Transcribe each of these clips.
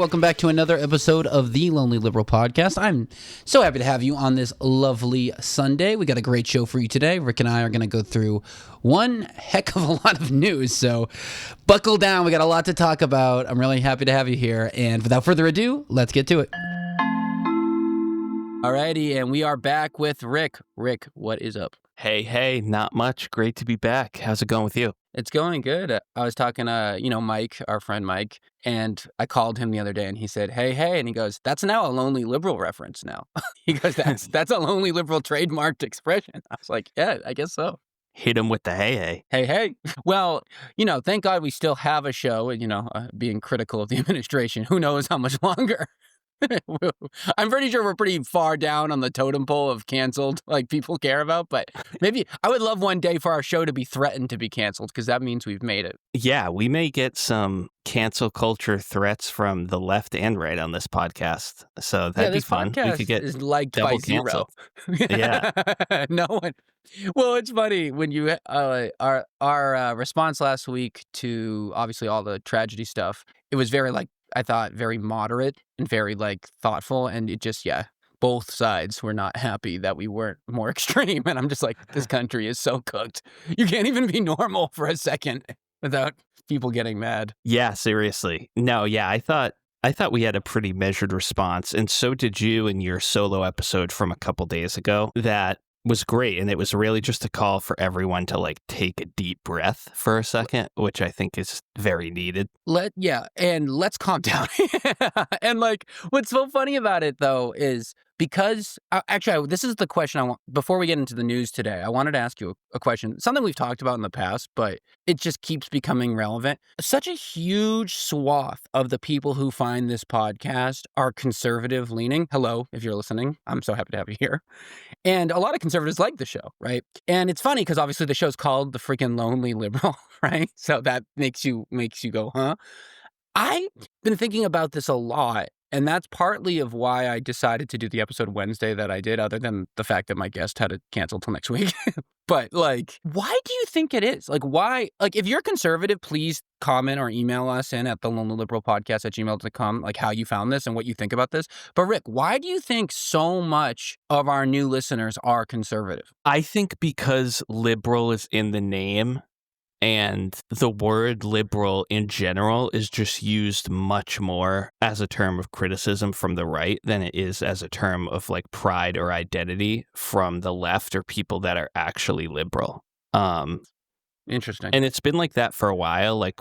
Welcome back to another episode of the Lonely Liberal Podcast. I'm so happy to have you on this lovely Sunday. We got a great show for you today. Rick and I are going to go through one heck of a lot of news, so buckle down. We got a lot to talk about. I'm really happy to have you here, and without further ado, let's get to it. Alrighty, and we are back with Rick. Rick, what is up? Hey, not much. Great to be back. How's it going with you? It's going good. I was talking to, Mike, our friend Mike, and I called him the other day and he said, hey, and he goes, that's now a Lonely Liberal reference now. He goes, that's a Lonely Liberal trademarked expression. I was like, yeah, I guess so. Hit him with the hey. Hey. Well, thank God we still have a show, and, being critical of the administration. Who knows how much longer? I'm pretty sure we're pretty far down on the totem pole of canceled, like people care about, but maybe I would love one day for our show to be threatened to be canceled because that means we've made it. Yeah, we may get some cancel culture threats from the left and right on this podcast. So that'd be fun. We could get is liked double by zero. canceled. Yeah. No one. Well, it's funny when you our response last week to obviously all the tragedy stuff. It was very I thought very moderate and very thoughtful, and it just both sides were not happy that we weren't more extreme, and I'm just like, this country is so cooked. You can't even be normal for a second without people getting mad. Yeah, seriously. No, yeah, I thought we had a pretty measured response, and so did you in your solo episode from a couple days ago. That was great, and it was really just a call for everyone to take a deep breath for a second, which I think is very needed. And let's calm down. And what's so funny about it though is because actually this is the question I want before we get into the news today. I wanted to ask you a question, something we've talked about in the past, but it just keeps becoming relevant. Such a huge swath of the people who find this podcast are conservative leaning. Hello, if you're listening, I'm so happy to have you here. And a lot of conservatives like the show, right? And it's funny because obviously the show's called The Freaking Lonely Liberal, right? So that makes you go, huh? I've been thinking about this a lot, and that's partly of why I decided to do the episode Wednesday that I did, other than the fact that my guest had to cancel till next week. But why do you think it is? Why? If you're conservative, please comment or email us in at thelonelyliberalpodcast@gmail.com, how you found this and what you think about this. But Rick, why do you think so much of our new listeners are conservative? I think because liberal is in the name, and the word liberal in general is just used much more as a term of criticism from the right than it is as a term of pride or identity from the left or people that are actually liberal. Interesting. And it's been like that for a while. A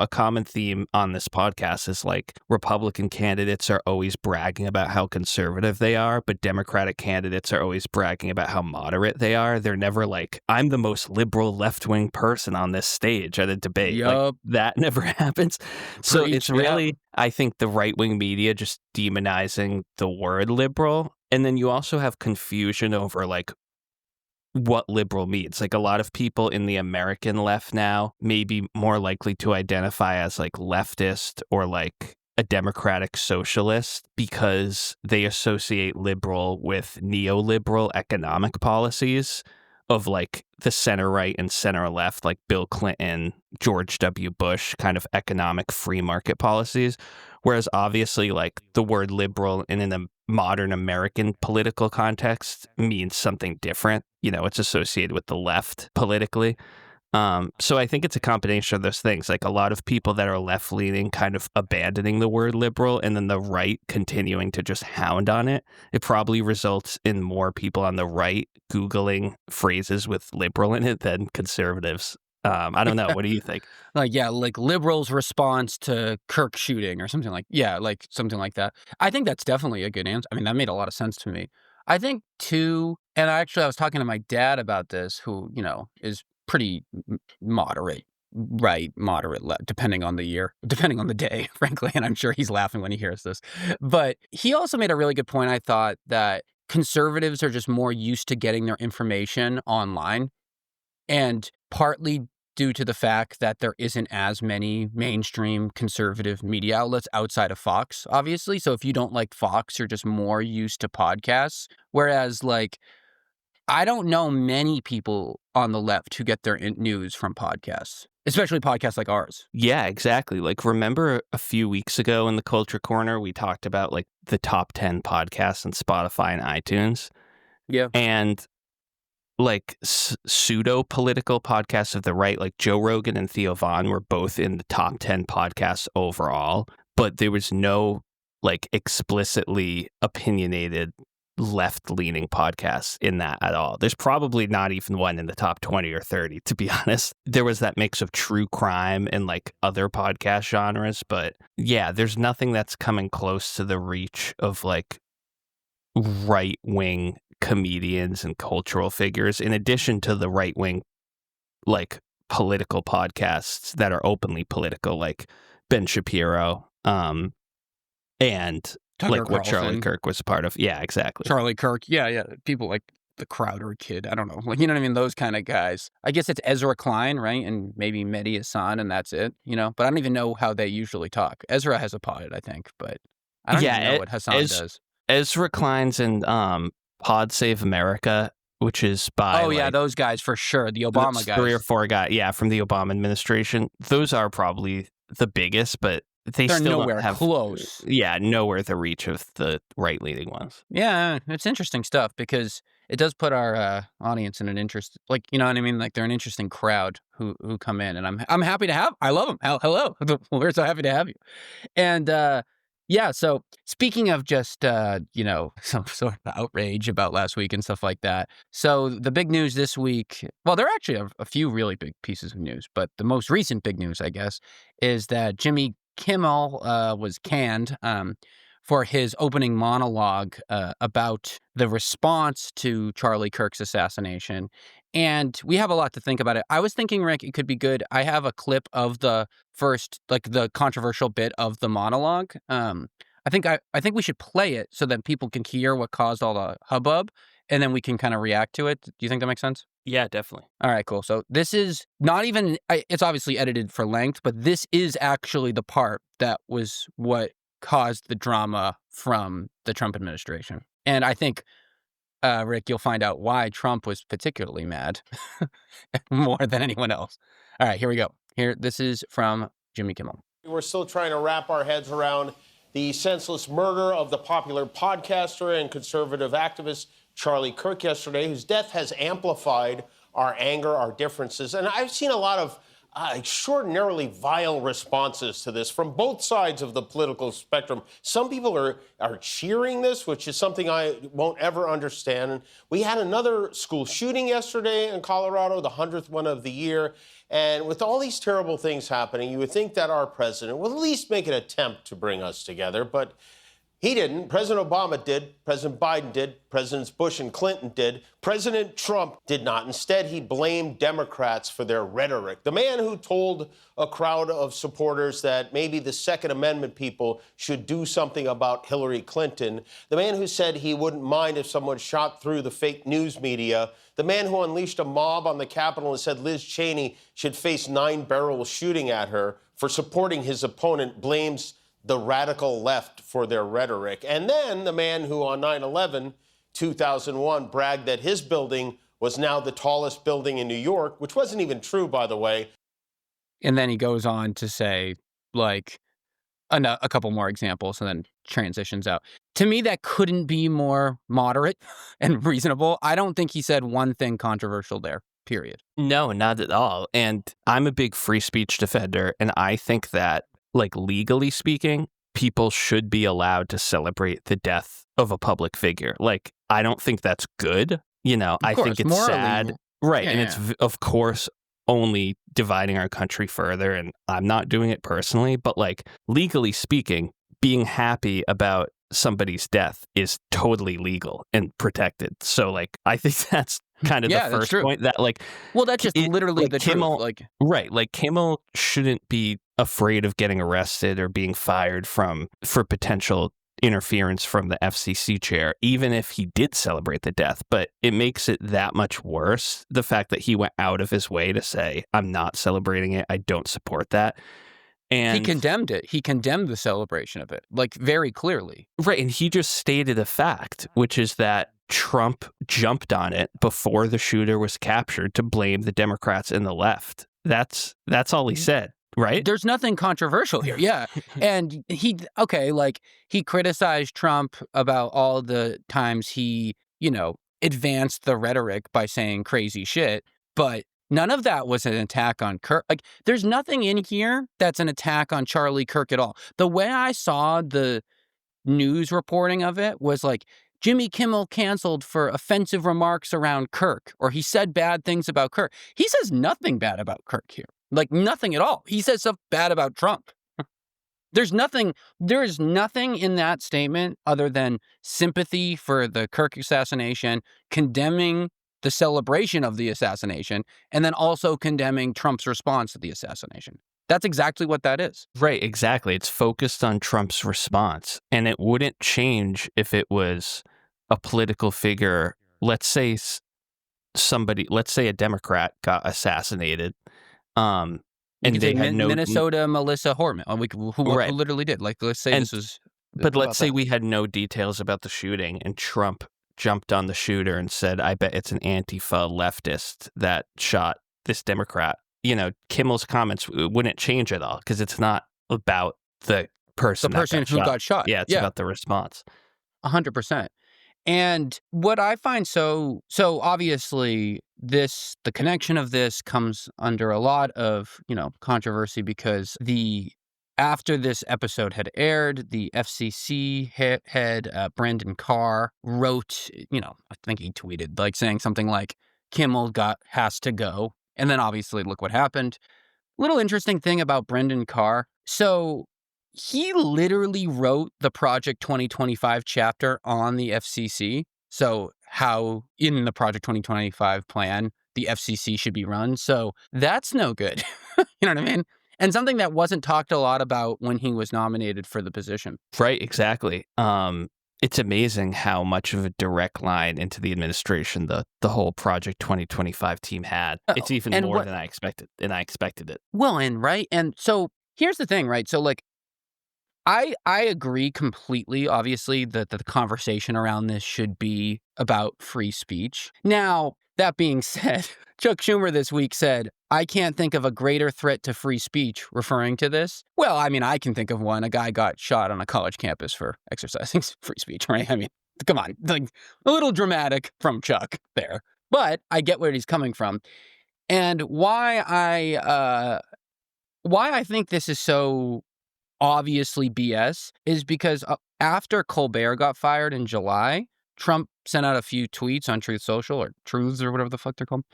common theme on this podcast is Republican candidates are always bragging about how conservative they are, but Democratic candidates are always bragging about how moderate they are. They're never I'm the most liberal left-wing person on this stage at a debate. Yep. That never happens. So it's really, I think, the right-wing media just demonizing the word liberal. And then you also have confusion over what liberal means. A lot of people in the American left now may be more likely to identify as leftist or a democratic socialist because they associate liberal with neoliberal economic policies of the center right and center left, Bill Clinton, George W. Bush kind of economic free market policies. Whereas obviously the word liberal in a modern American political context means something different. It's associated with the left politically. So I think it's a combination of those things. A lot of people that are left-leaning kind of abandoning the word liberal, and then the right continuing to just hound on it. It probably results in more people on the right Googling phrases with liberal in it than conservatives. I don't know. What do you think? Liberals' response to Kirk shooting or something something like that. I think that's definitely a good answer. I mean, that made a lot of sense to me. I think too, and I was talking to my dad about this, who, is pretty moderate, right? Moderate left, depending on the year, depending on the day, frankly. And I'm sure he's laughing when he hears this. But he also made a really good point. I thought that conservatives are just more used to getting their information online, and partly due to the fact that there isn't as many mainstream conservative media outlets outside of Fox, obviously. So if you don't like Fox, you're just more used to podcasts. Whereas I don't know many people on the left who get their news from podcasts. especially podcasts like ours. Yeah, exactly. Like, remember a few weeks ago in the Culture Corner, we talked about like the top 10 podcasts on Spotify and iTunes. Yeah. And like pseudo-political podcasts of the right, like Joe Rogan and Theo Von were both in the top 10 podcasts overall, but there was no like explicitly opinionated left-leaning podcasts in that at all. There's probably not even one in the top 20 or 30, to be honest. There was that mix of true crime and like other podcast genres, but yeah, there's nothing that's coming close to the reach of like right-wing comedians and cultural figures, in addition to the right-wing like political podcasts that are openly political, like Ben Shapiro, and Tucker like what Carlson. Charlie Kirk was a part of. Yeah, exactly. Charlie Kirk. Yeah. People like the Crowder kid. I don't know. Like, you know what I mean? Those kind of guys. I guess it's Ezra Klein, right? And maybe Mehdi Hassan, and that's it, you know? But I don't even know how they usually talk. Ezra has a pod, I think, but I don't even know what Hassan does. Ezra Klein's in Pod Save America, which is by those guys for sure. The Obama guys. 3 or 4 guys, from the Obama administration. Those are probably the biggest, but they're still nowhere have close. Yeah, nowhere the reach of the right-leaning ones. Yeah, it's interesting stuff because it does put our audience in an interest, like, you know what I mean? Like, they're an interesting crowd who come in, and I'm happy to have. I love them. Hello, we're so happy to have you. And yeah, so speaking of just some sort of outrage about last week and stuff like that. So the big news this week, well, there are actually a few really big pieces of news, but the most recent big news, I guess, is that Jimmy Kimmel was canned for his opening monologue about the response to Charlie Kirk's assassination. And we have a lot to think about it. I was thinking, Rick, it could be good. I have a clip of the first, like the controversial bit of the monologue. I think we should play it so that people can hear what caused all the hubbub, and then we can kind of react to it. Do you think that makes sense? Yeah, definitely. All right, cool. So this is not even, it's obviously edited for length, but this is actually the part that was what caused the drama from the Trump administration. And I think, Rick, you'll find out why Trump was particularly mad more than anyone else. All right, here we go. This is from Jimmy Kimmel. We're still trying to wrap our heads around the senseless murder of the popular podcaster and conservative activist Charlie Kirk yesterday, whose death has amplified our anger, our differences. And I've seen a lot of extraordinarily vile responses to this from both sides of the political spectrum. Some people are cheering this, which is something I won't ever understand. And we had another school shooting yesterday in Colorado, the 100th one of the year. And with all these terrible things happening, you would think that our president will at least make an attempt to bring us together. But he didn't. President Obama did. President Biden did. Presidents Bush and Clinton did. President Trump did not. Instead, he blamed Democrats for their rhetoric. The man who told a crowd of supporters that maybe the Second Amendment people should do something about Hillary Clinton. The man who said he wouldn't mind if someone shot through the fake news media. The man who unleashed a mob on the Capitol and said Liz Cheney should face 9 barrels shooting at her for supporting his opponent blames the radical left for their rhetoric. And then the man who on 9/11, 2001, bragged that his building was now the tallest building in New York, which wasn't even true, by the way. And then he goes on to say, like, a couple more examples and then transitions out. To me, that couldn't be more moderate and reasonable. I don't think he said one thing controversial there, period. No, not at all. And I'm a big free speech defender, and I think that, like, legally speaking, people should be allowed to celebrate the death of a public figure. Like, I don't think that's good. You know, I think it's sad. Right. And it's, of course, only dividing our country further. And I'm not doing it personally. But, like, legally speaking, being happy about somebody's death is totally legal and protected. So, like, I think that's kind of the first point that, like, well, that's just literally the Kimmel, truth. Like, right. Like, Kimmel shouldn't be afraid of getting arrested or being fired for potential interference from the FCC chair, even if he did celebrate the death. But it makes it that much worse, the fact that he went out of his way to say, I'm not celebrating it. I don't support that. And he condemned it. He condemned the celebration of it, like, very clearly. Right. And he just stated a fact, which is that Trump jumped on it before the shooter was captured to blame the Democrats and the left. That's all he said, right? There's nothing controversial here. Yeah. And he criticized Trump about all the times he, advanced the rhetoric by saying crazy shit, but none of that was an attack on Kirk. Like, there's nothing in here that's an attack on Charlie Kirk at all. The way I saw the news reporting of it was like, Jimmy Kimmel canceled for offensive remarks around Kirk, or he said bad things about Kirk. He says nothing bad about Kirk here. Like, nothing at all. He says stuff bad about Trump. There is nothing in that statement other than sympathy for the Kirk assassination, condemning the celebration of the assassination, and then also condemning Trump's response to the assassination. That's exactly what that is. Right, exactly. It's focused on Trump's response, and it wouldn't change if it was a political figure. Let's say a Democrat got assassinated, and they had Minnesota Melissa Hortman, who literally did. Like, let's say this was. But let's say we had no details about the shooting, and Trump jumped on the shooter and said, "I bet it's an antifa leftist that shot this Democrat." Kimmel's comments wouldn't change at all because it's not about the person who got shot. Yeah, it's about the response. 100%. And what I find so obviously the connection of this comes under a lot of, controversy because after this episode had aired, the FCC head Brendan Carr wrote, I think he tweeted saying something like Kimmel has to go. And then obviously look what happened. Little interesting thing about Brendan Carr. So he literally wrote the Project 2025 chapter on the FCC. So how in the Project 2025 plan, the FCC should be run. So that's no good. You know what I mean? And something that wasn't talked a lot about when he was nominated for the position. Right, exactly. It's amazing how much of a direct line into the administration the whole Project 2025 team had. It's even more than I expected, and I expected it. Well, and so here's the thing, right? So I agree completely, obviously, that the conversation around this should be about free speech. Now, that being said, Chuck Schumer this week said, I can't think of a greater threat to free speech, referring to this. Well, I mean, I can think of one. A guy got shot on a college campus for exercising free speech, right? I mean, come on, a little dramatic from Chuck there. But I get where he's coming from. And why I think this is so obviously BS is because after Colbert got fired in July, Trump sent out a few tweets on Truth Social or Truths or whatever the fuck they're called.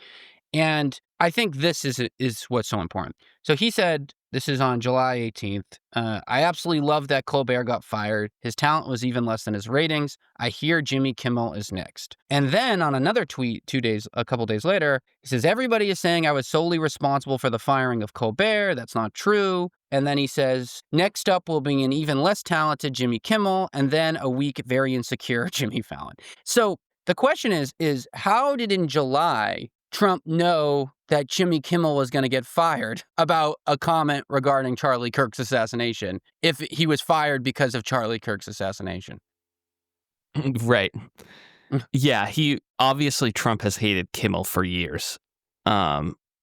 And I think this is what's so important. So he said, this is on July 18th. I absolutely love that Colbert got fired. His talent was even less than his ratings. I hear Jimmy Kimmel is next. And then on another tweet a couple days later, he says, everybody is saying I was solely responsible for the firing of Colbert. That's not true. And then he says, next up will be an even less talented Jimmy Kimmel, and then a weak, very insecure Jimmy Fallon. So the question is how did in July Trump know that Jimmy Kimmel was going to get fired about a comment regarding Charlie Kirk's assassination if he was fired because of Charlie Kirk's assassination? Right. Yeah, obviously Trump has hated Kimmel for years.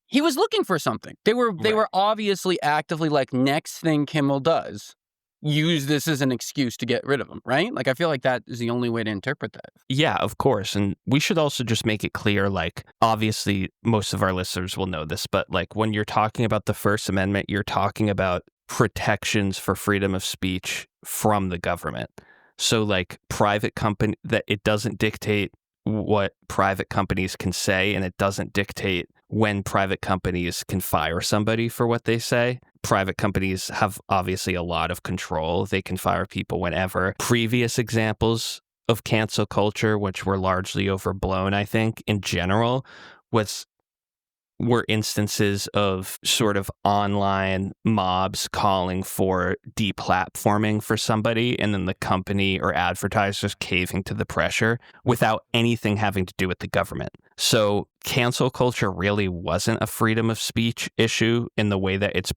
He was looking for something. They were obviously actively next thing Kimmel does, use this as an excuse to get rid of him, right? I feel like that is the only way to interpret that. Yeah, of course. And we should also just make it clear, obviously most of our listeners will know this, but when you're talking about the First Amendment, you're talking about protections for freedom of speech from the government. So private company, that it doesn't dictate what private companies can say, and it doesn't dictate when private companies can fire somebody for what they say. Private companies have obviously a lot of control. They can fire people whenever. Previous examples of cancel culture, which were largely overblown, I think, in general, were instances of sort of online mobs calling for deplatforming for somebody, and then the company or advertisers caving to the pressure without anything having to do with the government. So cancel culture really wasn't a freedom of speech issue in the way that it's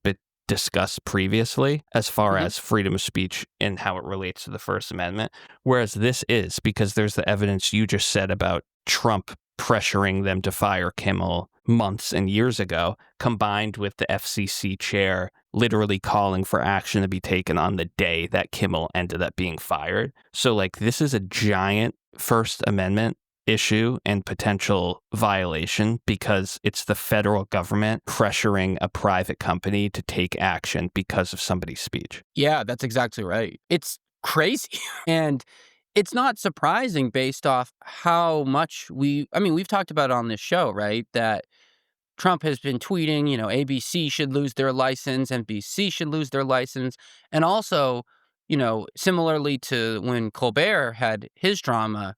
discussed previously as far as freedom of speech and how it relates to the First Amendment. Whereas this is because there's the evidence you just said about Trump pressuring them to fire Kimmel months and years ago, combined with the FCC chair literally calling for action to be taken on the day that Kimmel ended up being fired. So like this is a giant First Amendment issue and potential violation because it's the federal government pressuring a private company to take action because of somebody's speech. Yeah, that's exactly right. It's crazy. And it's not surprising based off how much we've talked about on this show, right? That Trump has been tweeting, ABC should lose their license, NBC should lose their license. And also, similarly to when Colbert had his drama,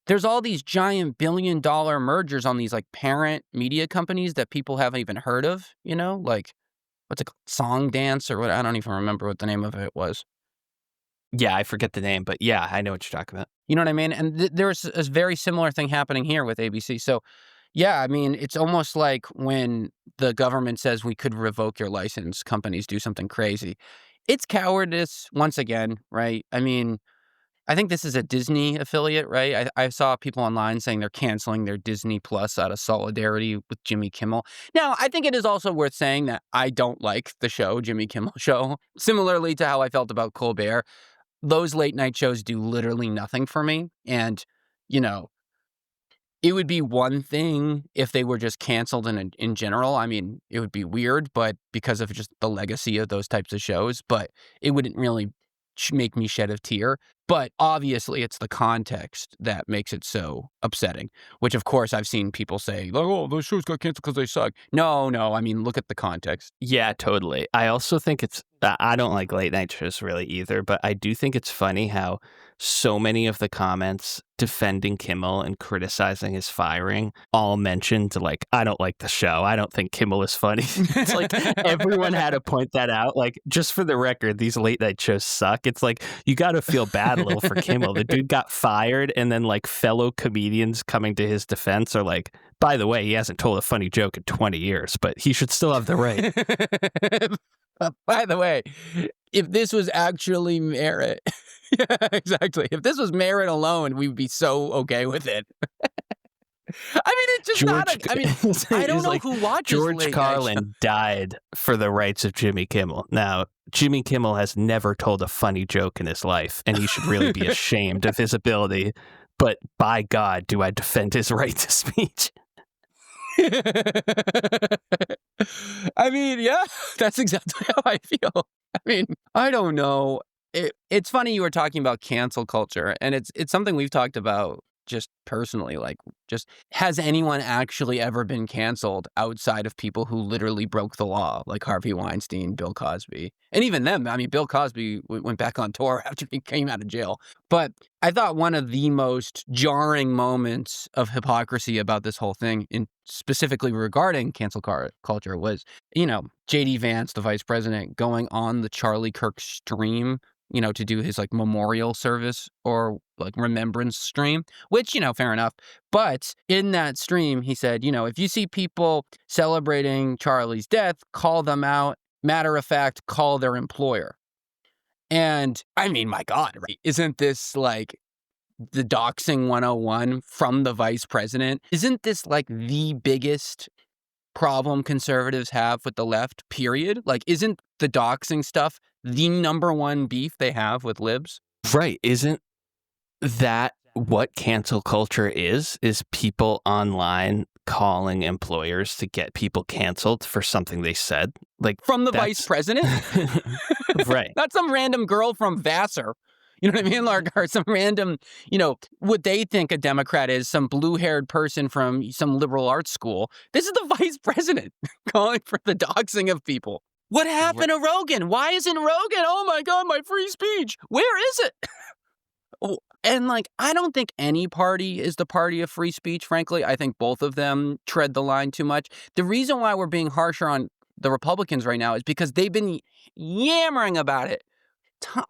there's all these giant billion-dollar mergers on these like parent media companies that people haven't even heard of, like what's it called? Song Dance or what? I don't even remember what the name of it was. Yeah, I forget the name, but yeah, I know what you're talking about. You know what I mean? And there's a very similar thing happening here with ABC. So, yeah, I mean, it's almost like when the government says we could revoke your license, companies do something crazy. It's cowardice once again, right? I mean, I think this is a Disney affiliate, right? I saw people online saying they're canceling their Disney Plus out of solidarity with Jimmy Kimmel. Now, I think it is also worth saying that I don't like the show, Jimmy Kimmel Show, similarly to how I felt about Colbert. Those late night shows do literally nothing for me. And, it would be one thing if they were just canceled in general. I mean, it would be weird, but because of just the legacy of those types of shows, but it wouldn't really make me shed a tear. But obviously, it's the context that makes it so upsetting, which, of course, I've seen people say, like, oh, those shows got canceled because they suck. No, I mean, look at the context. Yeah, totally. I also think I don't like late night shows really either, but I do think it's funny how so many of the comments defending Kimmel and criticizing his firing all mentioned, like, I don't like the show. I don't think Kimmel is funny. It's like everyone had to point that out. Like, just for the record, these late night shows suck. It's like, you got to feel bad a little for Kimmel. The dude got fired, and then like fellow comedians coming to his defense are like, by the way, he hasn't told a funny joke in 20 years, but he should still have the right. By the way, if this was actually merit, yeah, exactly. If this was merit alone, we'd be so okay with it. I mean, it's just I don't know like, who watches George Carlin died for the rights of Jimmy Kimmel. Now, Jimmy Kimmel has never told a funny joke in his life, and he should really be ashamed of his ability. But by God, do I defend his right to speech. I mean, yeah, that's exactly how I feel. I mean, I don't know. It's funny you were talking about cancel culture, and it's something we've talked about just personally. Like, just has anyone actually ever been canceled outside of people who literally broke the law, like Harvey Weinstein, Bill Cosby, and even them? I mean, Bill Cosby went back on tour after he came out of jail. But I thought one of the most jarring moments of hypocrisy about this whole thing, in specifically regarding cancel culture, was, J.D. Vance, the vice president, going on the Charlie Kirk stream, to do his like memorial service or like remembrance stream, which, fair enough. But in that stream, he said, if you see people celebrating Charlie's death, call them out. Matter of fact, call their employer. And I mean, my God, right? Isn't this like the doxing 101 from the vice president? Isn't this like the biggest problem conservatives have with the left, period? Like, isn't the doxing stuff the number one beef they have with libs? Right. Isn't that what cancel culture is people online calling employers to get people canceled for something they said? Like, from the vice president? Right. Not some random girl from Vassar. You know what I mean? Like, or some random, what they think a Democrat is, some blue-haired person from some liberal arts school. This is the vice president calling for the doxing of people. What happened to Rogan? Why isn't Rogan? Oh my God, my free speech. Where is it? And like, I don't think any party is the party of free speech, frankly. I think both of them tread the line too much. The reason why we're being harsher on the Republicans right now is because they've been yammering about it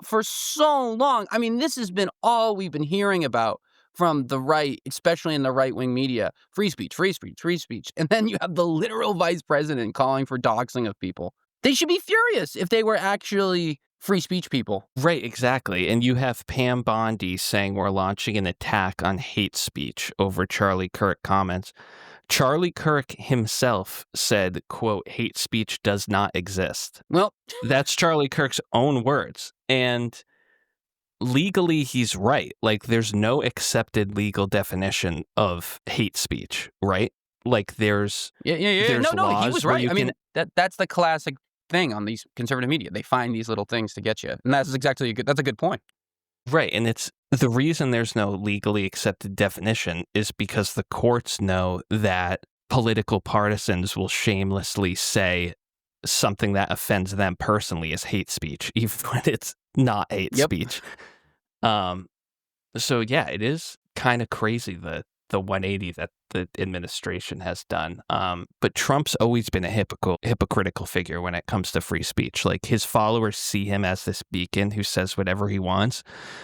for so long. I mean, this has been all we've been hearing about from the right, especially in the right-wing media. Free speech, free speech, free speech. And then you have the literal vice president calling for doxing of people. They should be furious if they were actually free speech people. Right, exactly. And you have Pam Bondi saying we're launching an attack on hate speech over Charlie Kirk comments. Charlie Kirk himself said, quote, hate speech does not exist. Well, that's Charlie Kirk's own words. And legally, he's right. Like, there's no accepted legal definition of hate speech, right? Like, there's no, laws he was where right. you I mean, can- that's the classic thing on these conservative media. They find these little things to get you, and that's exactly that's a good point. Right, and it's the reason there's no legally accepted definition is because the courts know that political partisans will shamelessly say something that offends them personally as hate speech, even when it's not hate speech. So yeah, it is kind of crazy the 180 that the administration has done. But Trump's always been a hypocritical figure when it comes to free speech. Like, his followers see him as this beacon who says whatever he wants,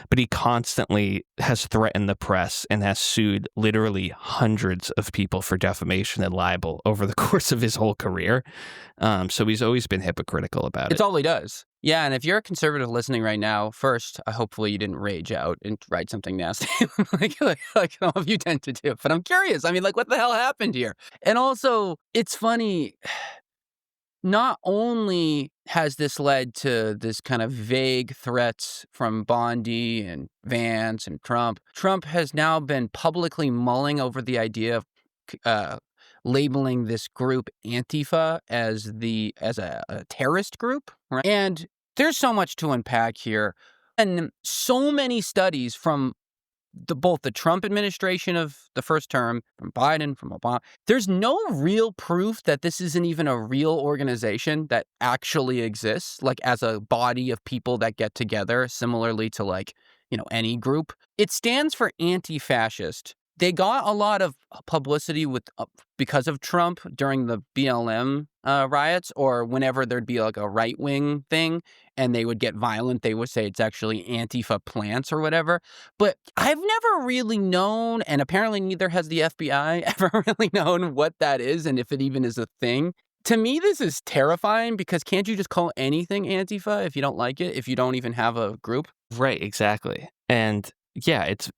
but he constantly has threatened the press and has sued literally hundreds of people for defamation and libel over the course of his whole career. So he's always been hypocritical about it. It's all he does. Yeah, and if you're a conservative listening right now, first, hopefully you didn't rage out and write something nasty like all of you tend to do. But I'm curious. I mean, like, what the hell happened here? And also, it's funny. Not only has this led to this kind of vague threats from Bondi and Vance and Trump has now been publicly mulling over the idea of labeling this group Antifa as a terrorist group, right? And there's so much to unpack here, and so many studies from both the Trump administration of the first term, from Biden, from Obama. There's no real proof that this isn't even a real organization that actually exists, like as a body of people that get together, similarly to, like, any group. It stands for anti-fascist. They got a lot of publicity because of Trump during the BLM riots, or whenever there'd be like a right-wing thing and they would get violent, they would say it's actually Antifa plants or whatever. But I've never really known, and apparently neither has the FBI ever really known what that is and if it even is a thing. To me, this is terrifying because can't you just call anything Antifa if you don't like it, if you don't even have a group? Right, exactly. And yeah, it's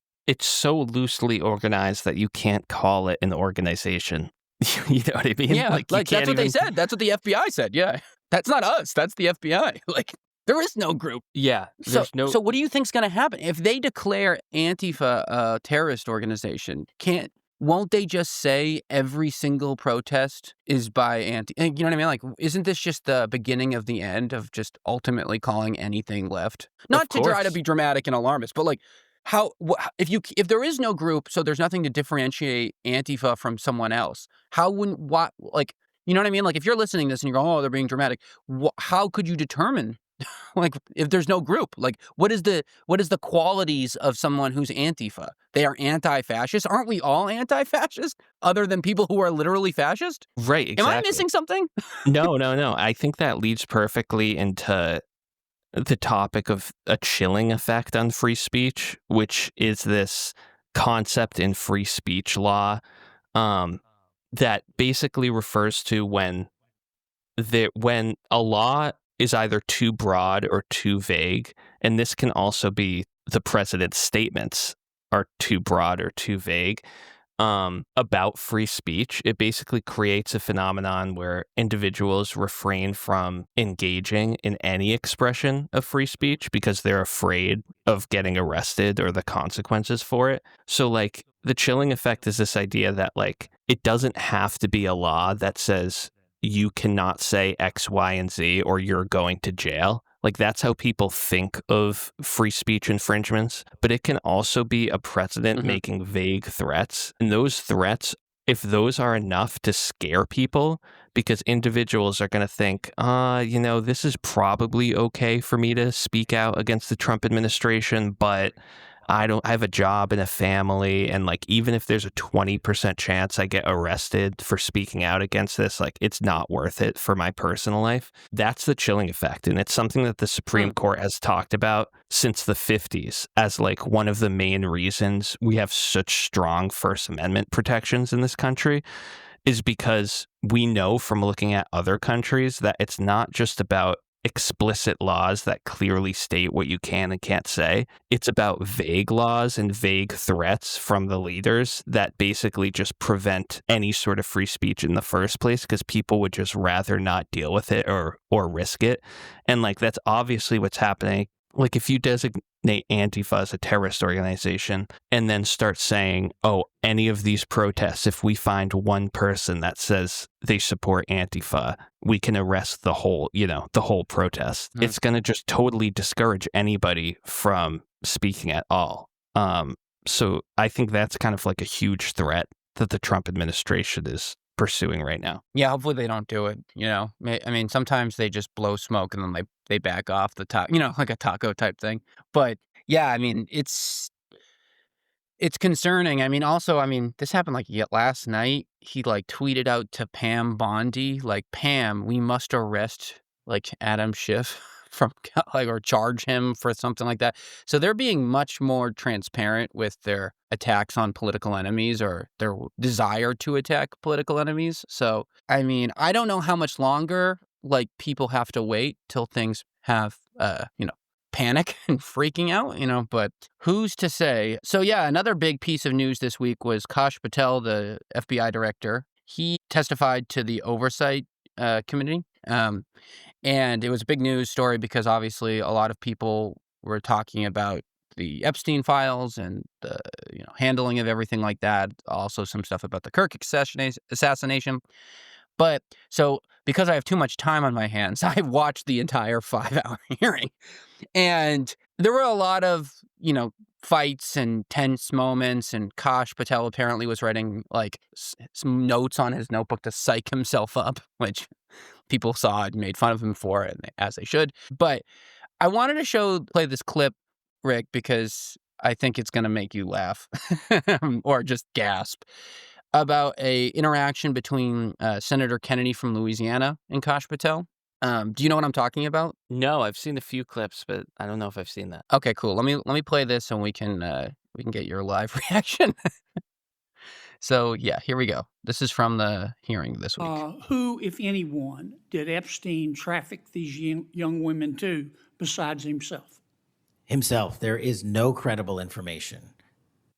so loosely organized that you can't call it an organization. You know what I mean? Yeah, like that's what they said. That's what the FBI said. Yeah. That's not us. That's the FBI. Like, there is no group. Yeah. So what do you think's going to happen? If they declare Antifa a terrorist organization, won't they just say every single protest is by you know what I mean? Like, isn't this just the beginning of the end of just ultimately calling anything left? Not to try to be dramatic and alarmist, but like, if there is no group, so there's nothing to differentiate Antifa from someone else, you know what I mean? Like, if you're listening to this and you're going, oh, they're being dramatic, how could you determine, like, if there's no group? Like, what is the qualities of someone who's Antifa? They are anti-fascist. Aren't we all anti-fascist, other than people who are literally fascist? Right, exactly. Am I missing something? No. I think that leads perfectly into the topic of a chilling effect on free speech, which is this concept in free speech law that basically refers to when a law is either too broad or too vague, and this can also be the president's statements are too broad or too vague about free speech. It basically creates a phenomenon where individuals refrain from engaging in any expression of free speech because they're afraid of getting arrested or the consequences for it. So, like, the chilling effect is this idea that, like, it doesn't have to be a law that says you cannot say X, Y, and Z or you're going to jail. Like, that's how people think of free speech infringements. But it can also be a president making vague threats. And those threats, if those are enough to scare people, because individuals are going to think, this is probably okay for me to speak out against the Trump administration, but I have a job and a family, and like, even if there's a 20% chance I get arrested for speaking out against this, like, it's not worth it for my personal life. That's the chilling effect, and it's something that the Supreme Court has talked about since the 50s as like one of the main reasons we have such strong First Amendment protections in this country is because we know from looking at other countries that it's not just about explicit laws that clearly state what you can and can't say. It's about vague laws and vague threats from the leaders that basically just prevent any sort of free speech in the first place, because people would just rather not deal with it or risk it. And like, that's obviously what's happening. Like, if you designate Antifa as a terrorist organization and then start saying, oh, any of these protests, if we find one person that says they support Antifa, we can arrest the whole protest. Mm. It's going to just totally discourage anybody from speaking at all. So I think that's kind of like a huge threat that the Trump administration is pursuing right now. Yeah, hopefully they don't do it. I mean, sometimes they just blow smoke and then they back off the top, like a taco type thing. But yeah, I mean, it's concerning. I mean, also, this happened last night. He tweeted out to Pam Bondi, Pam, we must arrest Adam Schiff from or charge him for something like that. So they're being much more transparent with their attacks on political enemies or their desire to attack political enemies. So, I mean, I don't know how much longer people have to wait till things have, panic and freaking out, but who's to say? So yeah, another big piece of news this week was Kash Patel, the FBI director. He testified to the oversight committee. And it was a big news story because obviously a lot of people were talking about the Epstein files and the handling of everything like that. Also some stuff about the Kirk assassination. But so because I have too much time on my hands, I watched the entire 5-hour hearing. And there were a lot of, fights and tense moments. And Kash Patel apparently was writing some notes on his notebook to psych himself up, which people saw and made fun of him for it, as they should. But I wanted to play this clip, Rick, because I think it's going to make you laugh or just gasp about a interaction between Senator Kennedy from Louisiana and Kash Patel. Do you know what I'm talking about? No, I've seen a few clips, but I don't know if I've seen that. Okay, cool. Let me play this and we can get your live reaction. So yeah, here we go. This is from the hearing this week. Who, if anyone, did Epstein traffic these young women to besides himself? Himself. There is no credible information.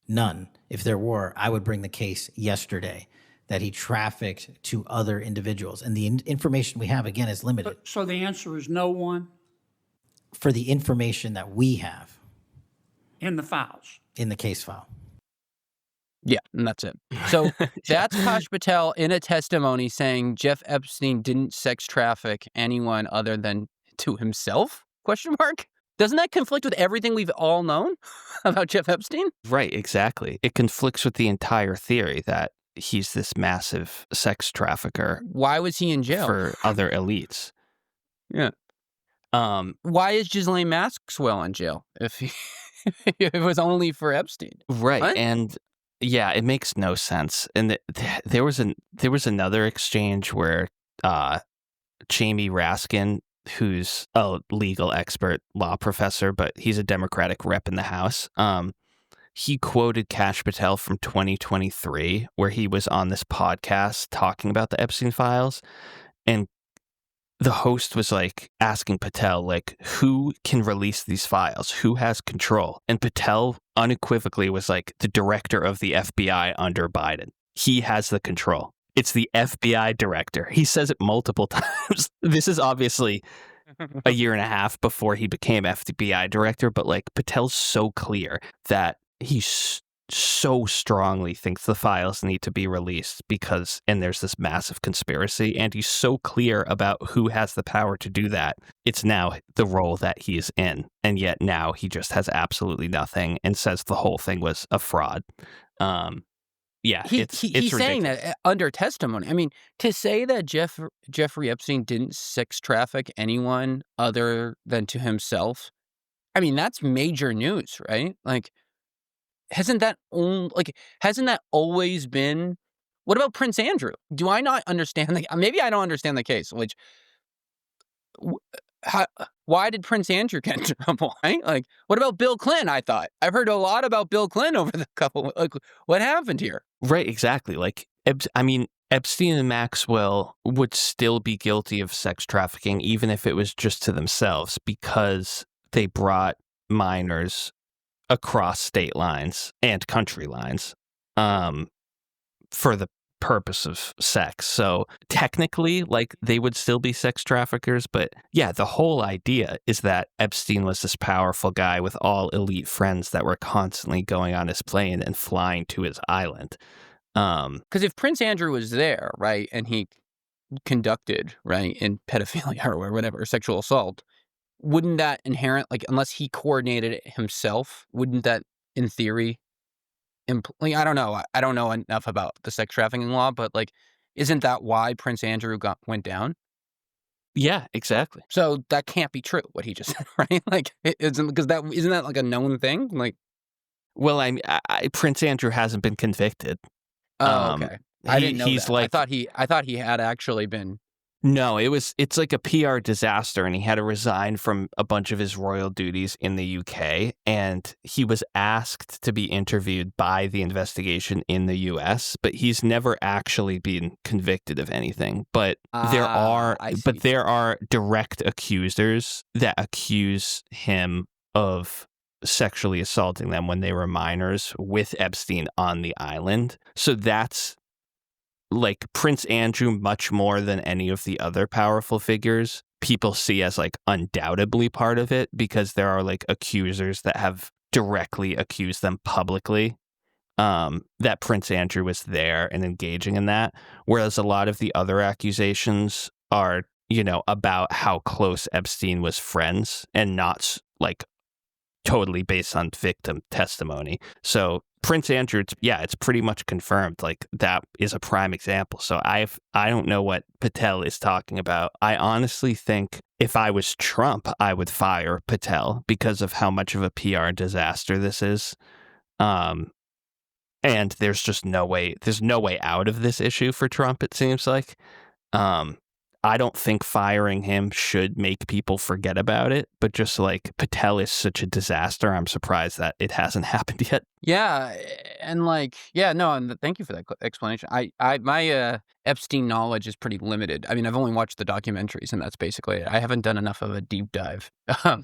None. If there were, I would bring the case yesterday that he trafficked to other individuals. And the information we have, again, is limited. So the answer is no one? For the information that we have. In the files? In the case file. Yeah, and that's it. So that's Kash Patel in a testimony saying Jeff Epstein didn't sex traffic anyone other than to himself? ? Doesn't that conflict with everything we've all known about Jeff Epstein? Right, exactly. It conflicts with the entire theory that he's this massive sex trafficker. Why was he in jail? For other elites. Yeah. Why is Ghislaine Maxwell in jail if it was only for Epstein? Right, what? And yeah, it makes no sense. And there was another exchange where Jamie Raskin, who's a legal expert, law professor, but he's a Democratic rep in the House. He quoted Kash Patel from 2023, where he was on this podcast talking about the Epstein files, and the host was asking Patel, who can release these files? Who has control? And Patel unequivocally was the director of the FBI under Biden. He has the control. It's the FBI director. He says it multiple times. This is obviously a year and a half before he became FBI director, but Patel's so clear that he so strongly thinks the files need to be released and there's this massive conspiracy, and he's so clear about who has the power to do that. It's now the role that he's in, and yet now he just has absolutely nothing and says the whole thing was a fraud. Yeah, it's he's ridiculous. saying that under testimony. I mean, to say that Jeffrey Epstein didn't sex traffic anyone other than to himself, I mean, that's major news, right? Hasn't that always been? What about Prince Andrew? Do I not understand? Maybe I don't understand the case. Why did Prince Andrew get in trouble? Right? What about Bill Clinton? I've heard a lot about Bill Clinton over the couple. What happened here? Right, exactly. Epstein and Maxwell would still be guilty of sex trafficking, even if it was just to themselves, because they brought minors across state lines and country lines for the purpose of sex. So technically, like, they would still be sex traffickers, but yeah, the whole idea is that Epstein was this powerful guy with all elite friends that were constantly going on his plane and flying to his island. Because if Prince Andrew was there, right, and he conducted, right, in pedophilia or whatever, sexual assault, wouldn't that like, unless he coordinated it himself, wouldn't that, in theory, like, I don't know. I don't know enough about the sex trafficking law, but, like, isn't that why Prince Andrew went down? Yeah, exactly. So that can't be true, what he just said, right? Like, isn't that like a known thing? Like, well, Prince Andrew hasn't been convicted. oh, okay. I didn't know he's that. like, I thought he had actually been. No, it's like a PR disaster, and he had to resign from a bunch of his royal duties in the UK, and he was asked to be interviewed by the investigation in the US, but he's never actually been convicted of anything. But there are direct accusers that accuse him of sexually assaulting them when they were minors with Epstein on the island. So that's, like, Prince Andrew, much more than any of the other powerful figures, people see as, like, undoubtedly part of it, because there are, like, accusers that have directly accused them publicly, that Prince Andrew was there and engaging in that. Whereas a lot of the other accusations are, about how close Epstein was friends and not, like, totally based on victim testimony. So Prince Andrew, it's pretty much confirmed. Like, that is a prime example. So I don't know what Patel is talking about. I honestly think if I was Trump, I would fire Patel because of how much of a PR disaster this is. And there's just no way out of this issue for Trump, it seems like. I don't think firing him should make people forget about it, but just, like, Patel is such a disaster, I'm surprised that it hasn't happened yet. Yeah, and, like, yeah, no, and thank you for that explanation. My Epstein knowledge is pretty limited. I mean, I've only watched the documentaries, and that's basically it. I haven't done enough of a deep dive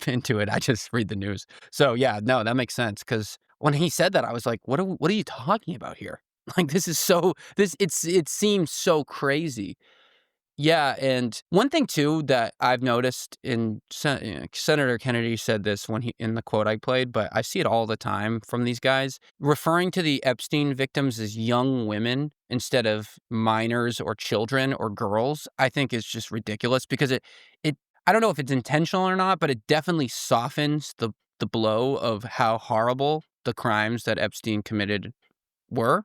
into it. I just read the news. So yeah, no, that makes sense, because when he said that, I was like, what are you talking about here? Like, it seems so crazy. Yeah, and one thing too that I've noticed Senator Kennedy said this in the quote I played, but I see it all the time from these guys referring to the Epstein victims as young women instead of minors or children or girls. I think is just ridiculous, because it I don't know if it's intentional or not, but it definitely softens the blow of how horrible the crimes that Epstein committed were,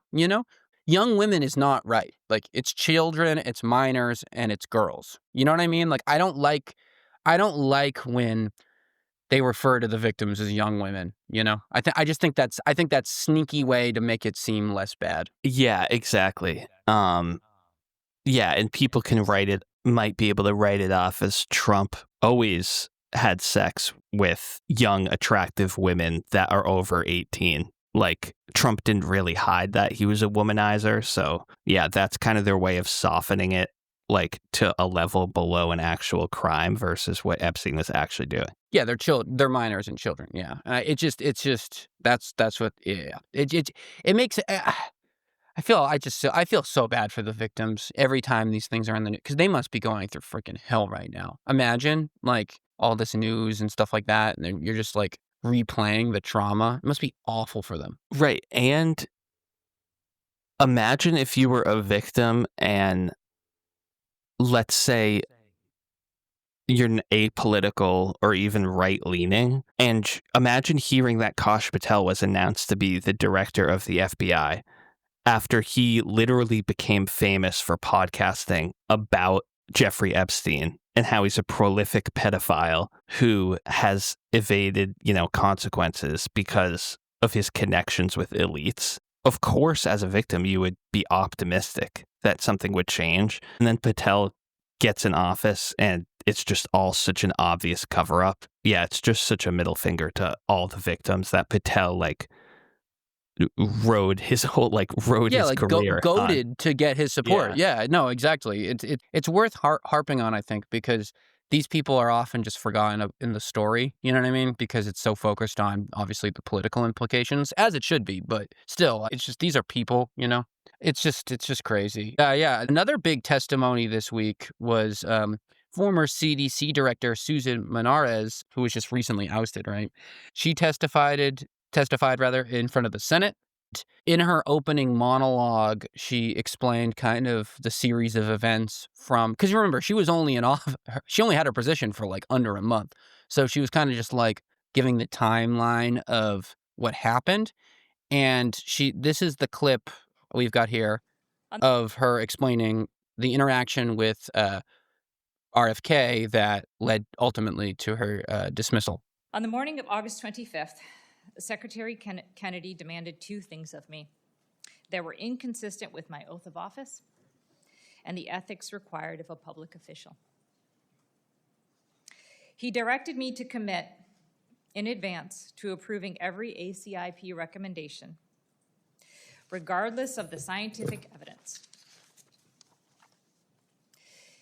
Young women is not right. Like, it's children, it's minors, and it's girls. You know what I mean? Like, I don't like when they refer to the victims as young women, I just think that's sneaky way to make it seem less bad. Yeah, exactly. Yeah, and people might be able to write it off as Trump always had sex with young, attractive women that are over 18. Like, Trump didn't really hide that he was a womanizer. So yeah, that's kind of their way of softening it, like, to a level below an actual crime versus what Epstein was actually doing. Yeah, they're minors and children. Yeah, it's just that's what. Yeah, it makes it. I feel so bad for the victims every time these things are in the news, because they must be going through freaking hell right now. Imagine, like, all this news and stuff like that, and then you're just, like, replaying the trauma. It must be awful for them. Right. And imagine if you were a victim and, let's say, you're apolitical or even right-leaning, and imagine hearing that Kash Patel was announced to be the director of the FBI after he literally became famous for podcasting about Jeffrey Epstein and how he's a prolific pedophile who has evaded, consequences because of his connections with elites. Of course, as a victim, you would be optimistic that something would change. And then Patel gets in office and it's just all such an obvious cover up. Yeah, it's just such a middle finger to all the victims that Patel, like, rode his career goaded to get his support. Yeah, no, exactly. It's worth harping on, I think, because these people are often just forgotten in the story. You know what I mean? Because it's so focused on obviously the political implications, as it should be. But still, it's just these are people. You know, it's just crazy. Yeah. Another big testimony this week was former CDC director Susan Monarez, who was just recently ousted. Right? She testified in front of the Senate. In her opening monologue, she explained kind of the series of events because you remember, she was only she only had her position for like under a month. So she was kind of just like giving the timeline of what happened. And this is the clip we've got here of her explaining the interaction with RFK that led ultimately to her dismissal. On the morning of August 25th, Secretary Kennedy demanded two things of me that were inconsistent with my oath of office and the ethics required of a public official. He directed me to commit in advance to approving every ACIP recommendation, regardless of the scientific evidence.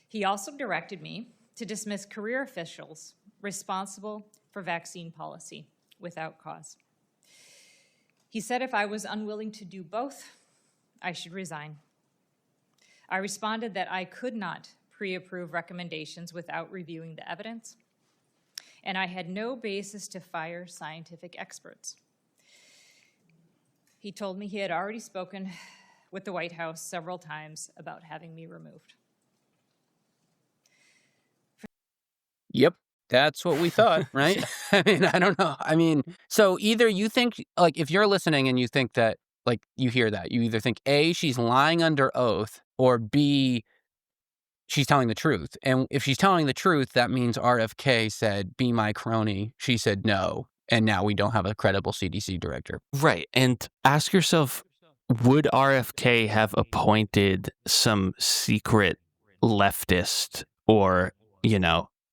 He also directed me to dismiss career officials responsible for vaccine policy without cause. He said if I was unwilling to do both, I should resign. I responded that I could not pre-approve recommendations without reviewing the evidence, and I had no basis to fire scientific experts. He told me he had already spoken with the White House several times about having me removed. Yep. That's what we thought, right? I mean, I don't know. I mean, so either you think, like, if you're listening and you think that, like, you hear that, you either think A, she's lying under oath, or B, she's telling the truth. And if she's telling the truth, that means RFK said, be my crony. She said no. And now we don't have a credible CDC director. Right. And ask yourself, would RFK have appointed some secret leftist or,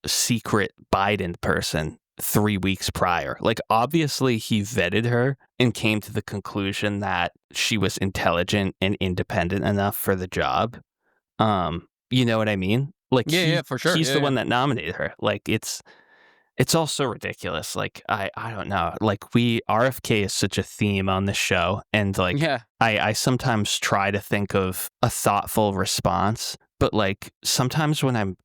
secret Biden person 3 weeks prior? Like, obviously he vetted her and came to the conclusion that she was intelligent and independent enough for the job. You know what I mean? Like, yeah, for sure. He's the one that nominated her. Like, it's all so ridiculous. Like, I don't know. Like, RFK is such a theme on the show. And like, I sometimes try to think of a thoughtful response, but like sometimes when I'm,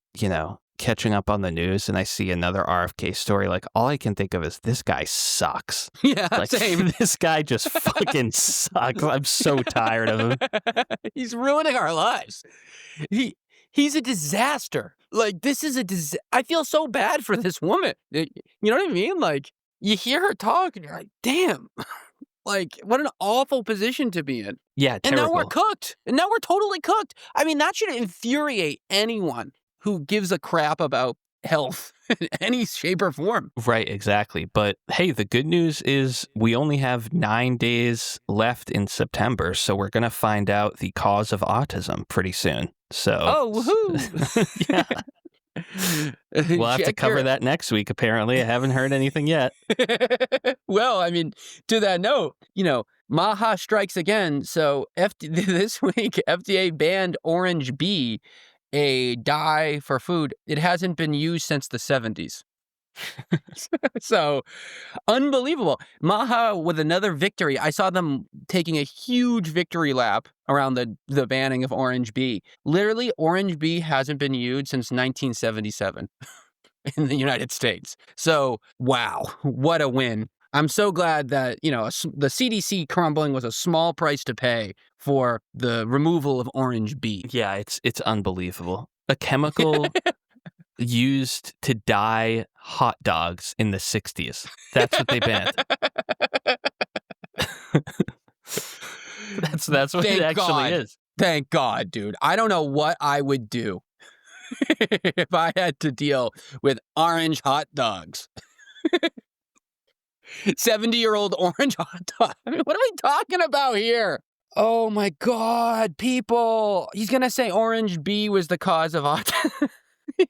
catching up on the news and I see another RFK story, like all I can think of is this guy sucks. Yeah, like, same. This guy just fucking sucks. I'm so tired of him. He's ruining our lives. He's a disaster. Like, this is I feel so bad for this woman. You know what I mean? Like, you hear her talk and you're like, damn. Like, what an awful position to be in. Yeah, terrible. And now we're cooked. And now we're totally cooked. I mean, that should infuriate anyone who gives a crap about health in any shape or form. Right, exactly. But hey, the good news is we only have 9 days left in September, so we're going to find out the cause of autism pretty soon. So, woohoo! Yeah. We'll have to cover that next week, apparently. I haven't heard anything yet. Well, I mean, to that note, Maha strikes again. So this week, FDA banned Orange Bee, a dye for food. It hasn't been used since the 70s. So, unbelievable. Maha with another victory. I saw them taking a huge victory lap around the banning of Orange Bee. Literally, Orange Bee hasn't been used since 1977 in the United States. So, wow, what a win. I'm so glad that, the CDC crumbling was a small price to pay for the removal of Orange Bee. Yeah, it's unbelievable. A chemical used to dye hot dogs in the 60s. That's what they banned. That's what it actually is. Thank God, dude. I don't know what I would do if I had to deal with orange hot dogs. 70-year-old orange hot dog. I mean, what are we talking about here? Oh my God, people. He's going to say Orange Bee was the cause of autism.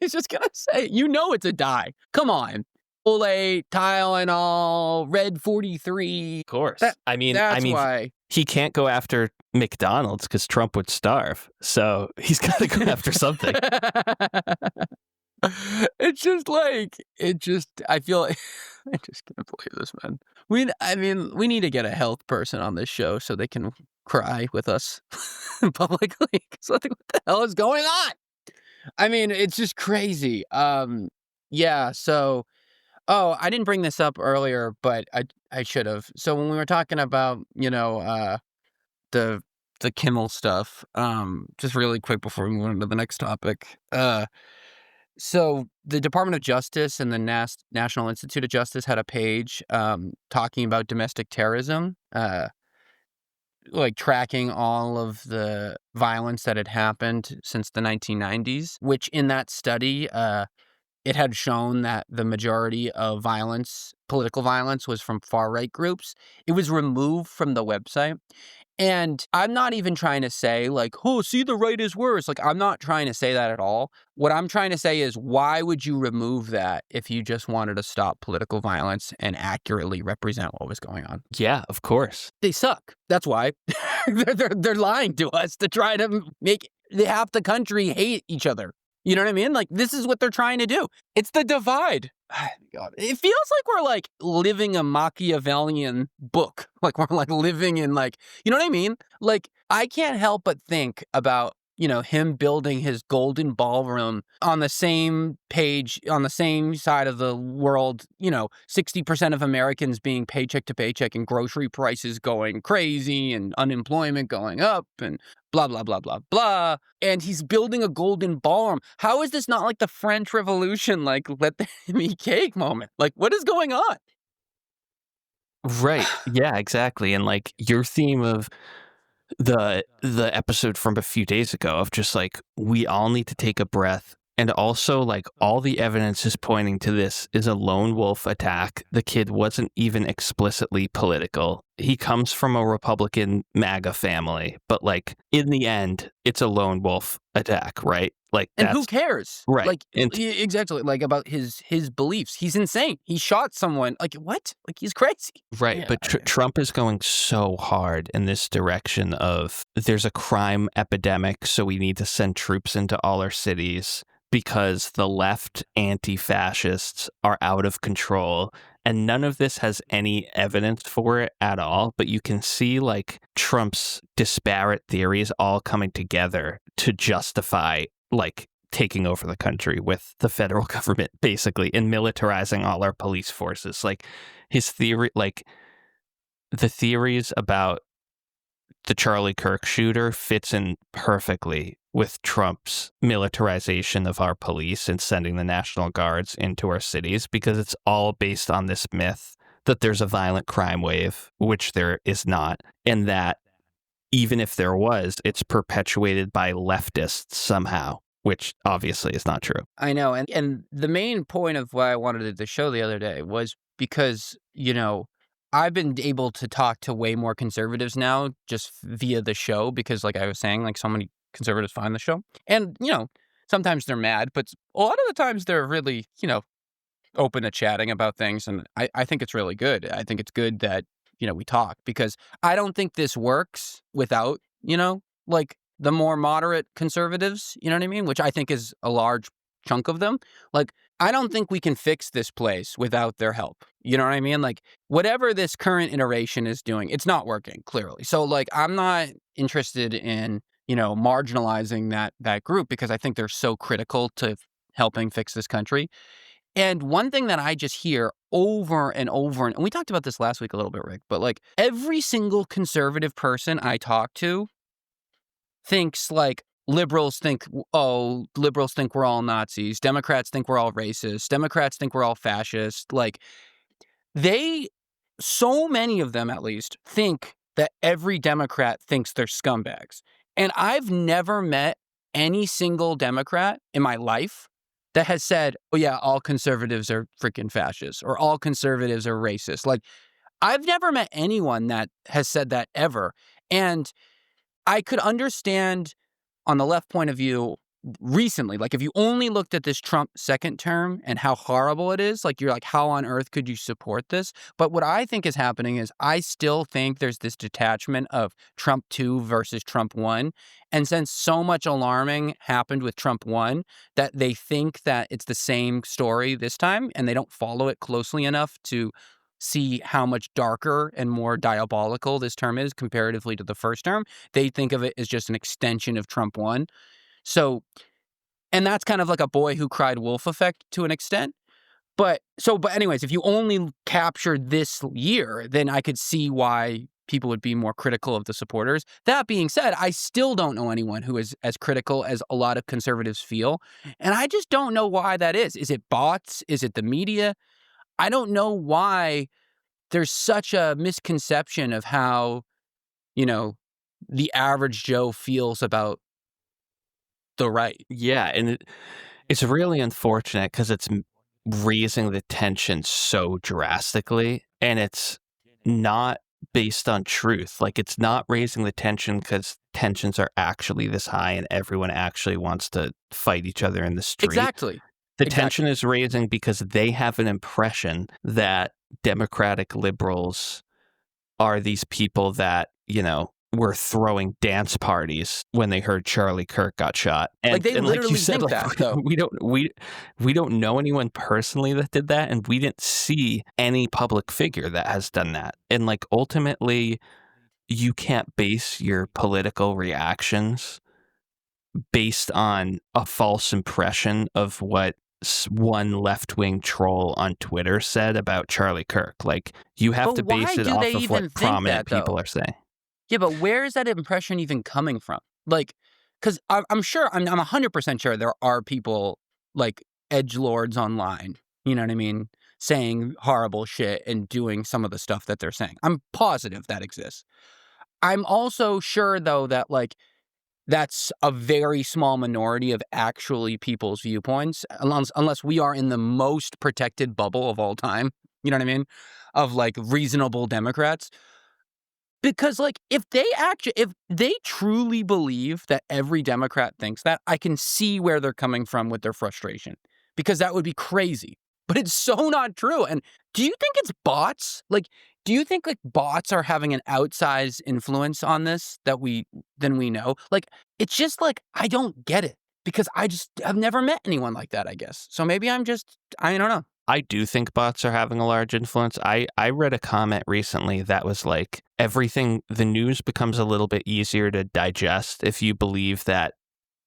He's just going to say, it's a dye. Come on. folate, Tylenol, Red 43. Of course. That's why he can't go after McDonald's because Trump would starve. So he's got to go after something. It's just I feel I just can't believe this, man. We need to get a health person on this show so they can cry with us publicly. Because what the hell is going on? I mean, it's just crazy. Yeah. So, I didn't bring this up earlier, but I should have. So when we were talking about the Kimmel stuff, just really quick before we move on to the next topic. So the Department of Justice and the National Institute of Justice had a page talking about domestic terrorism, like tracking all of the violence that had happened since the 1990s, which in that study, it had shown that the majority of political violence, was from far-right groups. It was removed from the website. And I'm not even trying to say, like, oh, see, the right is worse. Like, I'm not trying to say that at all. What I'm trying to say is, why would you remove that if you just wanted to stop political violence and accurately represent what was going on? Yeah, of course. They suck. That's why. They're lying to us to try to make half the country hate each other. You know what I mean? Like, this is what they're trying to do. It's the divide. God, it feels like we're like living a Machiavellian book. Like we're like living in like, you know what I mean? Like, I can't help but think about, him building his golden ballroom on the same page, on the same side of the world, 60% of Americans being paycheck to paycheck and grocery prices going crazy and unemployment going up and blah, blah, blah, blah, blah. And he's building a golden ballroom. How is this not like the French Revolution, like let them eat cake moment? Like, what is going on? Right. Yeah, exactly. And like your theme of the episode from a few days ago of just like, we all need to take a breath. And also, like, all the evidence is pointing to this is a lone wolf attack. The kid wasn't even explicitly political. He comes from a Republican MAGA family, but like in the end, it's a lone wolf attack, right? Like, and who cares? Right. Like, exactly. Like about his beliefs. He's insane. He shot someone. Like, what? Like, he's crazy. Right. Yeah, But Trump is going so hard in this direction of there's a crime epidemic, so we need to send troops into all our cities because the left anti-fascists are out of control. And none of this has any evidence for it at all. But you can see like Trump's disparate theories all coming together to justify like taking over the country with the federal government, basically, and militarizing all our police forces. Like his theory, like the theories about the Charlie Kirk shooter fits in perfectly with Trump's militarization of our police and sending the National Guards into our cities, because it's all based on this myth that there's a violent crime wave, which there is not, and that even if there was, it's perpetuated by leftists somehow, which obviously is not true. I know. And the main point of why I wanted the show the other day was because, I've been able to talk to way more conservatives now just via the show because, like I was saying, like so many conservatives find the show. And, sometimes they're mad, but a lot of the times they're really, open to chatting about things. And I think it's really good. I think it's good that, we talk, because I don't think this works without, like the more moderate conservatives, you know what I mean? Which I think is a large chunk of them. Like, I don't think we can fix this place without their help. You know what I mean? Like, whatever this current iteration is doing, it's not working, clearly. So, like, I'm not interested in, marginalizing that group because I think they're so critical to helping fix this country. And one thing that I just hear over and over, and we talked about this last week a little bit, Rick, but like every single conservative person I talk to thinks like, liberals think we're all Nazis. Democrats think we're all racist. Democrats think we're all fascist. Like, so many of them at least, think that every Democrat thinks they're scumbags. And I've never met any single Democrat in my life that has said, oh yeah, all conservatives are freaking fascists or all conservatives are racist. Like, I've never met anyone that has said that ever. And I could understand on the left point of view recently, like if you only looked at this Trump second term and how horrible it is, like you're like, how on earth could you support this? But what I think is happening is I still think there's this detachment of Trump 2 versus Trump 1. And since so much alarming happened with Trump 1, that they think that it's the same story this time and they don't follow it closely enough to see how much darker and more diabolical this term is comparatively to the first term. They think of it as just an extension of Trump 1. So, and that's kind of like a boy who cried wolf effect to an extent. But anyways, if you only captured this year, then I could see why people would be more critical of the supporters. That being said, I still don't know anyone who is as critical as a lot of conservatives feel. And I just don't know why that is. Is it bots? Is it the media? I don't know why there's such a misconception of how, the average Joe feels about the right. Yeah, and it's really unfortunate because it's raising the tension so drastically, and it's not based on truth. Like, it's not raising the tension because tensions are actually this high and everyone actually wants to fight each other in the street. Exactly. The tension is raising because they have an impression that Democratic liberals are these people that, were throwing dance parties when they heard Charlie Kirk got shot. And they literally like you said, think that, though. We don't know anyone personally that did that, and we didn't see any public figure that has done that. And like ultimately, you can't base your political reactions based on a false impression of what one left-wing troll on Twitter said about Charlie Kirk. Like, you have to base it off of what prominent people are saying. Yeah, but where is that impression even coming from? Like, because I'm sure, I'm 100% sure there are people like edgelords online, you know what I mean, saying horrible shit and doing some of the stuff that they're saying. I'm positive that exists. I'm also sure, though, that like that's a very small minority of actually people's viewpoints, unless we are in the most protected bubble of all time, you know what I mean, of like reasonable Democrats. Because, like, if they truly believe that every Democrat thinks that, I can see where they're coming from with their frustration, because that would be crazy. But it's so not true. And do you think it's bots? Like, do you think like bots are having an outsized influence on this than we know? Like, it's just like, I don't get it, because I've never met anyone like that, I guess. So maybe I don't know. I do think bots are having a large influence. I read a comment recently that was like, the news becomes a little bit easier to digest if you believe that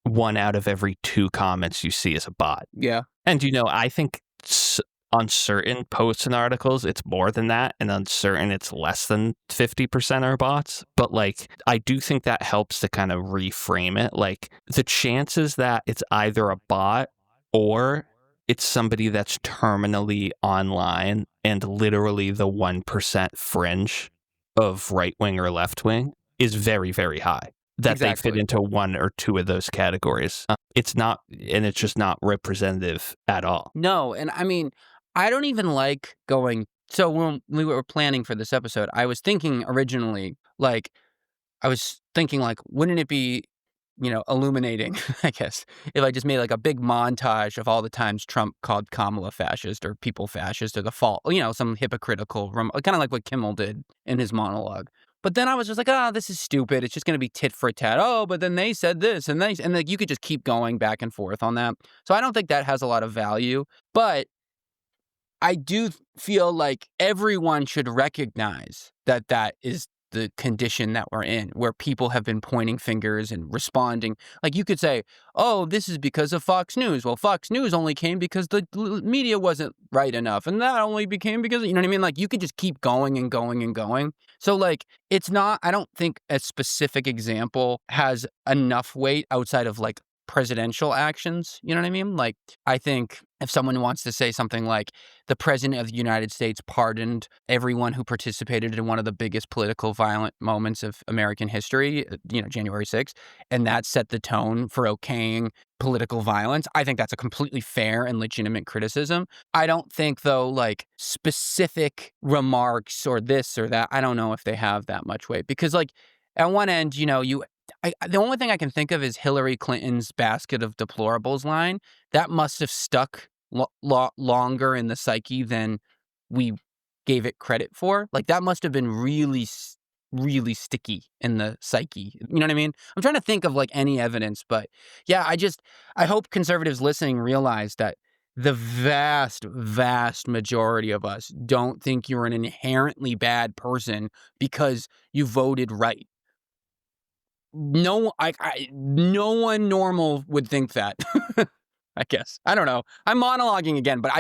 1 out of every 2 comments you see is a bot. Yeah. And, I think on certain posts and articles, it's more than that. And on certain, it's less than 50% are bots. But like, I do think that helps to kind of reframe it. Like, the chances that it's either a bot or it's somebody that's terminally online and literally the 1% fringe of right wing or left wing is very, very high. That Exactly. They fit into 1 or 2 of those categories. It's just not representative at all. No, and I mean, I don't even like going. So when we were planning for this episode, I was thinking originally, like, wouldn't it be, illuminating, I guess, if I just made like a big montage of all the times Trump called Kamala fascist or people fascist or the fault, some hypocritical, kind of like what Kimmel did in his monologue. But then I was just like, this is stupid. It's just going to be tit for tat. Oh, but then they said this and like you could just keep going back and forth on that. So I don't think that has a lot of value. But I do feel like everyone should recognize that that is the condition that we're in, where people have been pointing fingers and responding. Like, you could say, oh, this is because of Fox News. Well, Fox News only came because the media wasn't right enough. And that only became because, you know what I mean? Like, you could just keep going and going and going. So, like, I don't think a specific example has enough weight outside of, like, presidential actions. You know what I mean? Like, I think if someone wants to say something like the president of the United States pardoned everyone who participated in one of the biggest political violent moments of American history, January 6th, and that set the tone for okaying political violence, I think that's a completely fair and legitimate criticism. I don't think, though, like, specific remarks or this or that, I don't know if they have that much weight, because, like, at one end, the only thing I can think of is Hillary Clinton's basket of deplorables line. That must have stuck longer in the psyche than we gave it credit for. Like, that must have been really, really sticky in the psyche. You know what I mean? I'm trying to think of like any evidence, but yeah, I hope conservatives listening realize that the vast, vast majority of us don't think you're an inherently bad person because you voted right. No, no one normal would think that. I guess. I don't know. I'm monologuing again, but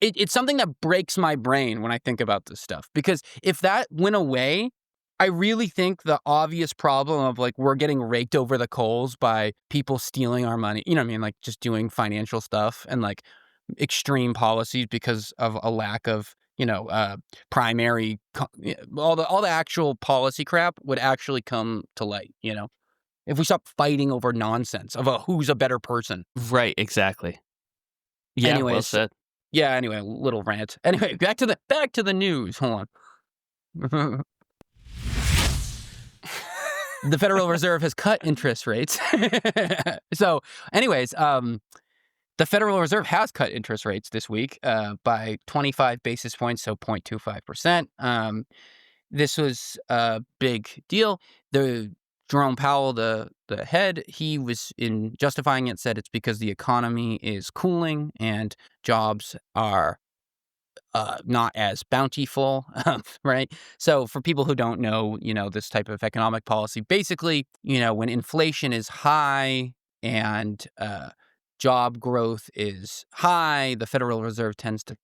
it's something that breaks my brain when I think about this stuff. Because if that went away, I really think the obvious problem of like we're getting raked over the coals by people stealing our money, you know what I mean? Like just doing financial stuff and like extreme policies because of a lack of, primary, all the actual policy crap would actually come to light, if we stop fighting over nonsense of who's a better person. Right, exactly. Yeah, Anyways, well said. Yeah, anyway, little rant. Anyway, back to the news. Hold on. The Federal Reserve has cut interest rates. So, anyways, the Federal Reserve has cut interest rates this week by 25 basis points, so 0.25%. This was a big deal. Jerome Powell, the head, he was in justifying it, said it's because the economy is cooling and jobs are not as bountiful, right? So for people who don't know, this type of economic policy, basically, when inflation is high and job growth is high, the Federal Reserve tends to,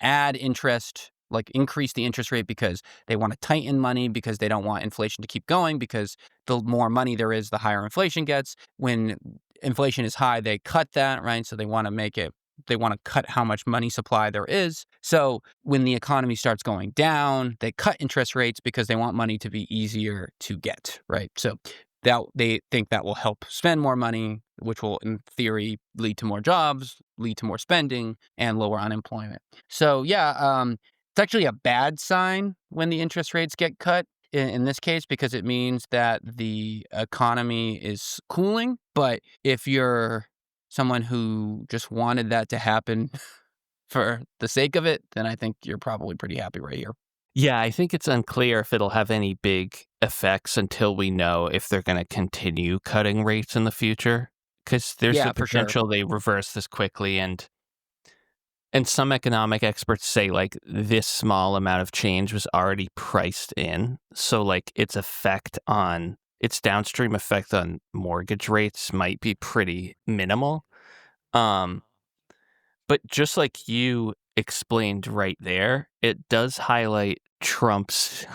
add interest, like increase the interest rate because they want to tighten money because they don't want inflation to keep going because the more money there is, the higher inflation gets. When inflation is high, they cut that, right? So they want to cut how much money supply there is. So when the economy starts going down, they cut interest rates because they want money to be easier to get, right? So that they think that will help spend more money, which will, in theory, lead to more jobs, lead to more spending, and lower unemployment. So yeah, it's actually a bad sign when the interest rates get cut in this case because it means that the economy is cooling. But if you're someone who just wanted that to happen for the sake of it, then I think you're probably pretty happy right here. Yeah, I think it's unclear if it'll have any big effects until we know if they're going to continue cutting rates in the future. Because there's the potential they reverse this quickly, and some economic experts say like this small amount of change was already priced in. So like its downstream effect on mortgage rates might be pretty minimal. But just like you explained right there, it does highlight Trump's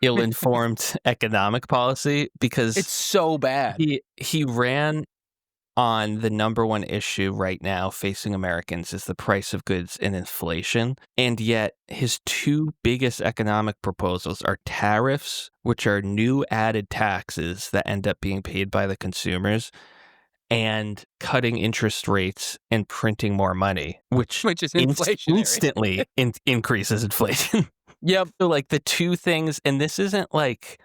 ill-informed economic policy because it's so bad. He ran on the number one issue right now facing Americans is the price of goods and inflation. And yet his two biggest economic proposals are tariffs, which are new added taxes that end up being paid by the consumers, and cutting interest rates and printing more money, which is instantly increases inflation. Yep. So like the two things, and this isn't like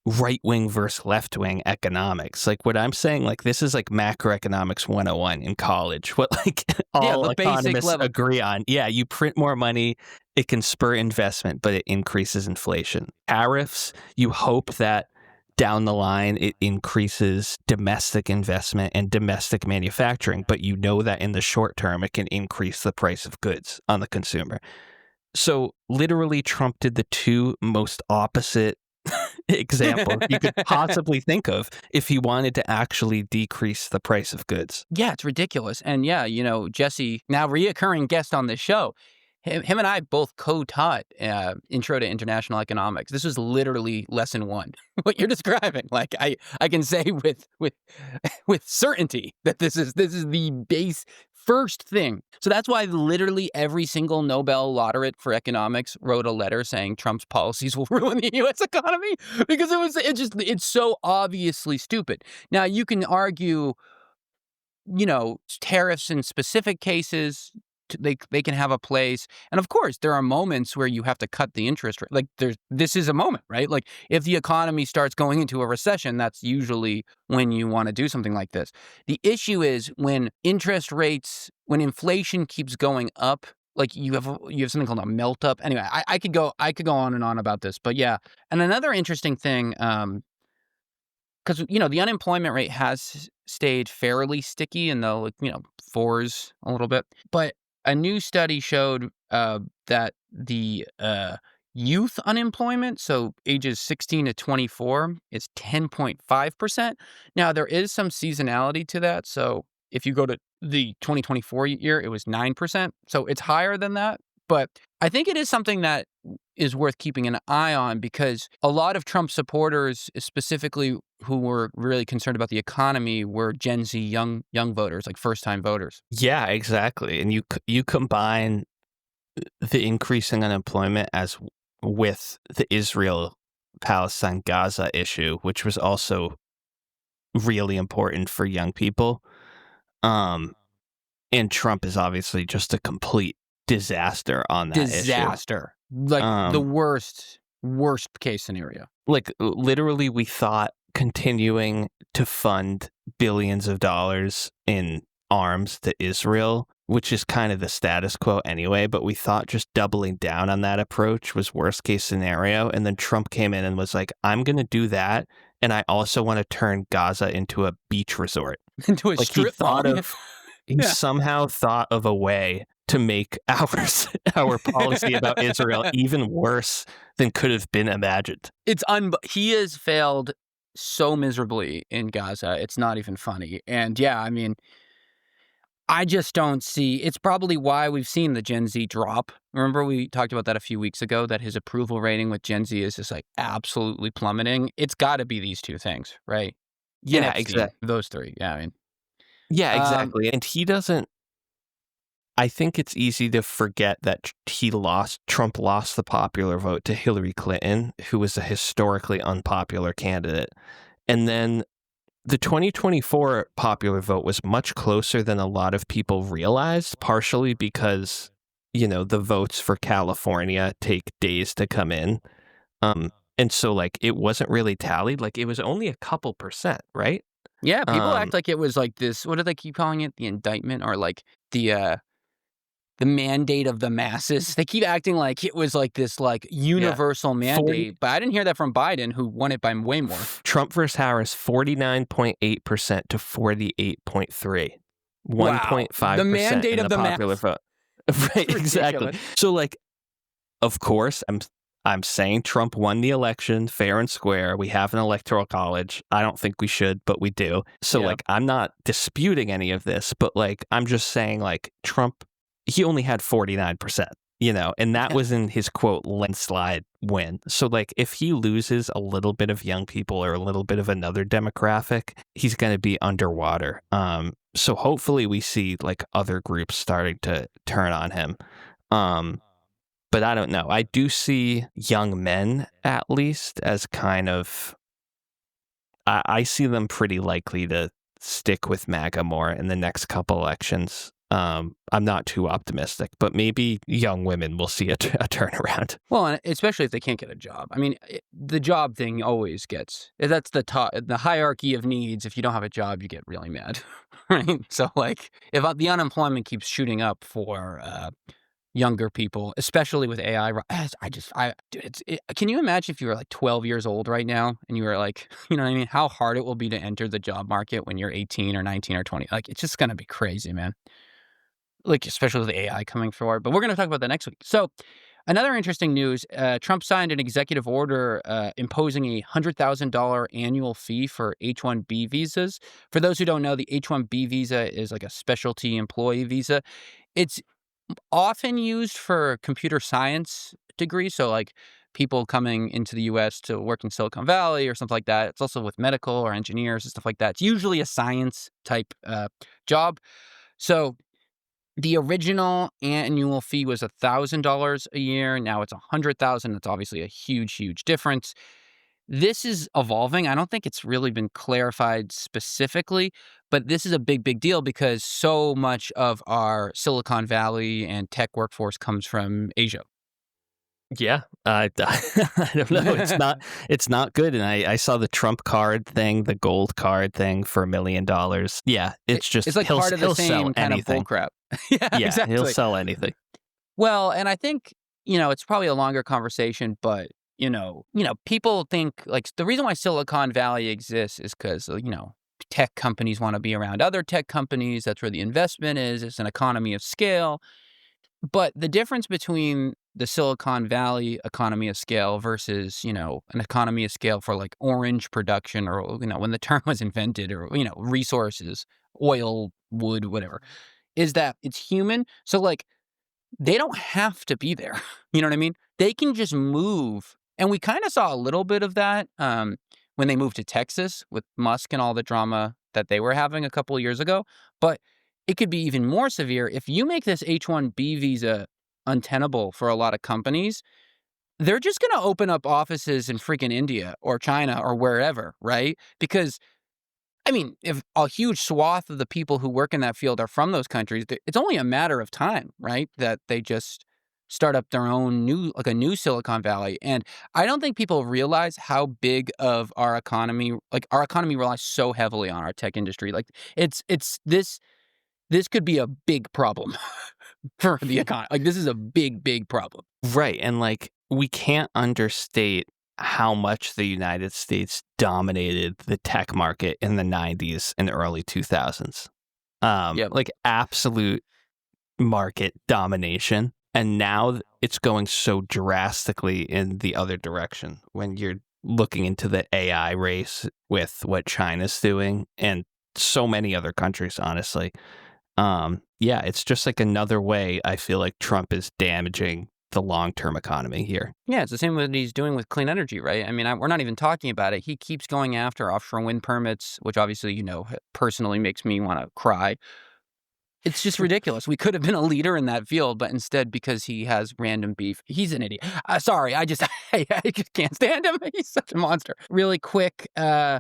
right-wing versus left-wing economics. Like what I'm saying, like this is like macroeconomics 101 in college. What like all economists agree on. Yeah, you print more money, it can spur investment, but it increases inflation. Tariffs, you hope that down the line it increases domestic investment and domestic manufacturing, but you know that in the short term it can increase the price of goods on the consumer. So literally Trump did the two most opposite example you could possibly think of if he wanted to actually decrease the price of goods. Yeah, it's ridiculous. And yeah, Jesse, now reoccurring guest on this show, him and I both co-taught Intro to International Economics. This was literally lesson 1. What you're describing, like I can say with certainty that this is the base first thing. So that's why literally every single Nobel laureate for economics wrote a letter saying Trump's policies will ruin the U.S. economy because it's so obviously stupid. Now you can argue, tariffs in specific cases they can have a place. And of course, there are moments where you have to cut the interest rate. Like this is a moment, right? Like if the economy starts going into a recession, that's usually when you want to do something like this. The issue is when when inflation keeps going up. Like you have something called a melt up. Anyway, I could go on and on about this, but yeah. And another interesting thing, because the unemployment rate has stayed fairly sticky in the fours a little bit, but a new study showed that the youth unemployment, so ages 16 to 24, is 10.5%. Now there is some seasonality to that, so if you go to the 2024 year, it was 9%, so it's higher than that. But I think it is something that is worth keeping an eye on because a lot of Trump supporters, specifically who were really concerned about the economy, were Gen Z young voters, like first-time voters. Yeah, exactly. And you combine the increasing unemployment with the Israel-Palestine-Gaza issue, which was also really important for young people. And Trump is obviously just a complete disaster on that issue. Like the worst case scenario. Like literally we thought continuing to fund billions of dollars in arms to Israel, which is kind of the status quo anyway, but we thought just doubling down on that approach was worst case scenario. And then Trump came in and was like, I'm going to do that. And I also want to turn Gaza into a beach resort. Into a strip mall. He somehow thought of a way to make our policy about Israel even worse than could have been imagined. He has failed so miserably in Gaza. It's not even funny. And yeah, I mean, I just don't see. It's probably why we've seen the Gen Z drop. Remember we talked about that a few weeks ago, that his approval rating with Gen Z is just like absolutely plummeting. It's got to be these two things, right? Yeah, exactly. Those three. Yeah, I mean. Yeah, exactly. And he doesn't. I think it's easy to forget that Trump lost the popular vote to Hillary Clinton, who was a historically unpopular candidate. And then the 2024 popular vote was much closer than a lot of people realized, partially because, the votes for California take days to come in. And so like it wasn't really tallied. Like it was only a couple percent, right? Yeah, people act like it was like this, what do they keep calling it? The indictment, or like the mandate of the masses. They keep acting like it was like this like universal mandate, but I didn't hear that from Biden, who won it by way more. Trump versus Harris, 49.8% to 48.3%. 1.5% the mandate in of the the popular vote. Right, exactly. So like, of course, I'm saying Trump won the election fair and square. We have an electoral college. I don't think we should, but we do. So like, I'm not disputing any of this, but like, I'm just saying like Trump, he only had 49%, and that was in his quote landslide win. So like, if he loses a little bit of young people or a little bit of another demographic, he's going to be underwater. So hopefully we see like other groups starting to turn on him. But I don't know. I do see young men, at least, as kind of, I see them pretty likely to stick with MAGA more in the next couple elections. I'm not too optimistic, but maybe young women will see a turnaround. Well, especially if they can't get a job. I mean, the job thing always that's the hierarchy of needs. If you don't have a job, you get really mad, right? So like, if the unemployment keeps shooting up for younger people, especially with AI, can you imagine if you were like 12 years old right now and you were like, you know what I mean? How hard it will be to enter the job market when you're 18 or 19 or 20. Like, it's just going to be crazy, man. Like, especially with the AI coming forward. But we're going to talk about that next week. So another interesting news, Trump signed an executive order imposing a $100,000 annual fee for H-1B visas. For those who don't know, the H-1B visa is like a specialty employee visa. It's often used for computer science degrees. So like people coming into the U.S. to work in Silicon Valley or something like that. It's also with medical or engineers and stuff like that. It's usually a science type job. So the original annual fee was $1,000 a year. Now it's $100,000. It's obviously a huge, huge difference. this is evolving. I don't think it's really been clarified specifically, but this is a big, big deal because so much of our Silicon Valley and tech workforce comes from Asia. Yeah, I don't know. It's not good. And I saw the Trump card thing, the gold card thing for $1 million. Yeah, it's like part of the same kind of bullcrap. Yeah, exactly. He'll sell anything. Well, and I think, it's probably a longer conversation, but people think like the reason why Silicon Valley exists is because, tech companies want to be around other tech companies. That's where the investment is. It's an economy of scale. But the difference between the Silicon Valley economy of scale versus, an economy of scale for like orange production or, when the term was invented or, resources, oil, wood, whatever, is that it's human. So like they don't have to be there. You know what I mean? They can just move. And we kind of saw a little bit of that when they moved to Texas with Musk and all the drama that they were having a couple of years ago. But it could be even more severe if you make this H-1B visa untenable for a lot of companies. They're just going to open up offices in freaking India or China or wherever, right? Because, if a huge swath of the people who work in that field are from those countries, it's only a matter of time, right? That they just start up their own new Silicon Valley. And I don't think people realize how big of our economy, like our economy relies so heavily on our tech industry. Like it's this could be a big problem for the economy. Like this is a big, big problem. Right. And like we can't understate how much the United States dominated the tech market in the 90s and early 2000s. Like absolute market domination. And now it's going so drastically in the other direction when you're looking into the AI race with what China's doing and so many other countries, honestly. It's just like another way I feel like Trump is damaging the long-term economy here. Yeah, it's the same what he's doing with clean energy, right? We're not even talking about it. He keeps going after offshore wind permits, which obviously, personally makes me want to cry. It's just ridiculous. We could have been a leader in that field, but instead, because he has random beef, he's an idiot. Sorry, I just can't stand him. He's such a monster. Really quick, so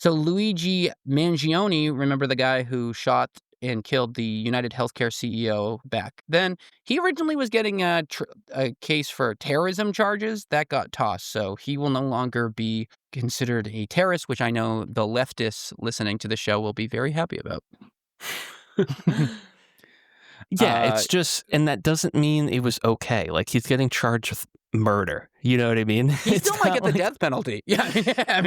Luigi Mangione, remember the guy who shot and killed the United Healthcare CEO back then? He originally was getting a case for terrorism charges. That got tossed, so he will no longer be considered a terrorist, which I know the leftists listening to the show will be very happy about. It's just, and that doesn't mean it was okay. Like he's getting charged with murder. You know what I mean? He still might get the death penalty. Yeah,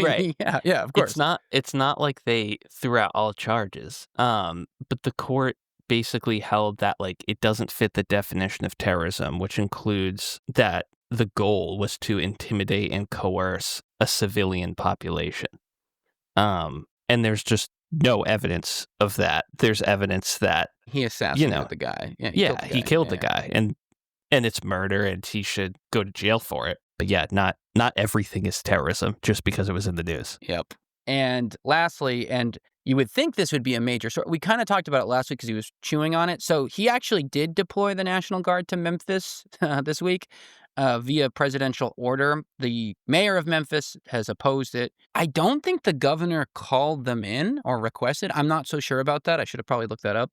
right. Yeah, of course. It's not like they threw out all charges. But the court basically held that like it doesn't fit the definition of terrorism, which includes that the goal was to intimidate and coerce a civilian population. And there's just no evidence of that. There's evidence that he assassinated the guy. He killed the guy, and it's murder, and he should go to jail for it. But not everything is terrorism just because it was in the news. Yep. And lastly, and you would think this would be a major story. We kind of talked about it last week because he was chewing on it. So he actually did deploy the National Guard to Memphis this week via presidential order. The mayor of Memphis has opposed it. I don't think the governor called them in or requested. I'm not so sure about that. I should have probably looked that up.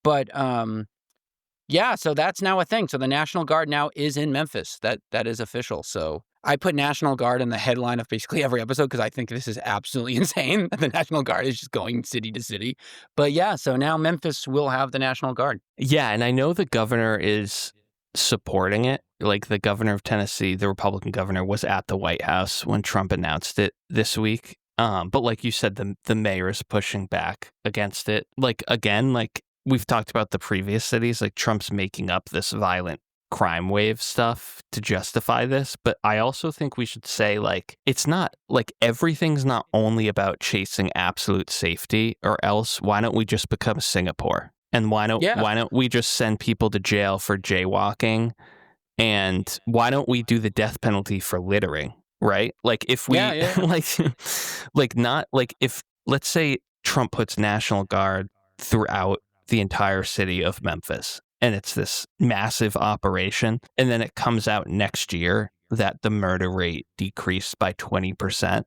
But so that's now a thing. So the National Guard now is in Memphis. That is official. So I put National Guard in the headline of basically every episode because I think this is absolutely insane. The National Guard is just going city to city. But so now Memphis will have the National Guard. Yeah, and I know the governor is supporting it. Like the governor of Tennessee, the Republican governor, was at the White House when Trump announced it this week. But like you said, the mayor is pushing back against it. Like, again, like we've talked about the previous cities, like Trump's making up this violent crime wave stuff to justify this. But I also think we should say, like, it's not like everything's not only about chasing absolute safety, or else why don't we just become Singapore? And why don't we just send people to jail for jaywalking? And why don't we do the death penalty for littering? Right? Like if we if let's say Trump puts National Guard throughout the entire city of Memphis, and it's this massive operation, and then it comes out next year that the murder rate decreased by 20%,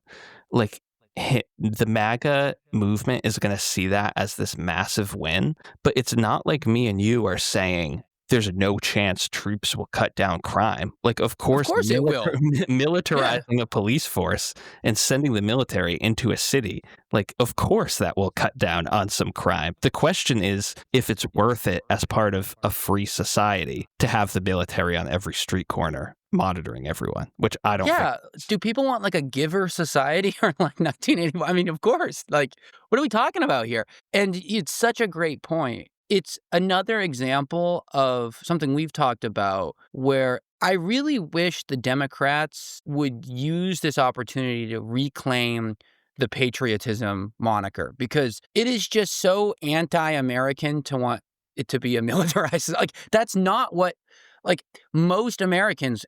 like the MAGA movement is going to see that as this massive win. But it's not like me and you are saying there's no chance troops will cut down crime. Like, of course it will. Militarizing a police force and sending the military into a city, like, of course that will cut down on some crime. The question is if it's worth it as part of a free society to have the military on every street corner monitoring everyone, which I don't think. Do people want like a giver society or like 1981? I mean, of course. Like, what are we talking about here? And it's such a great point. It's another example of something we've talked about where I really wish the Democrats would use this opportunity to reclaim the patriotism moniker, because it is just so anti-American to want it to be a militarized. Like, that's not what, like, most Americans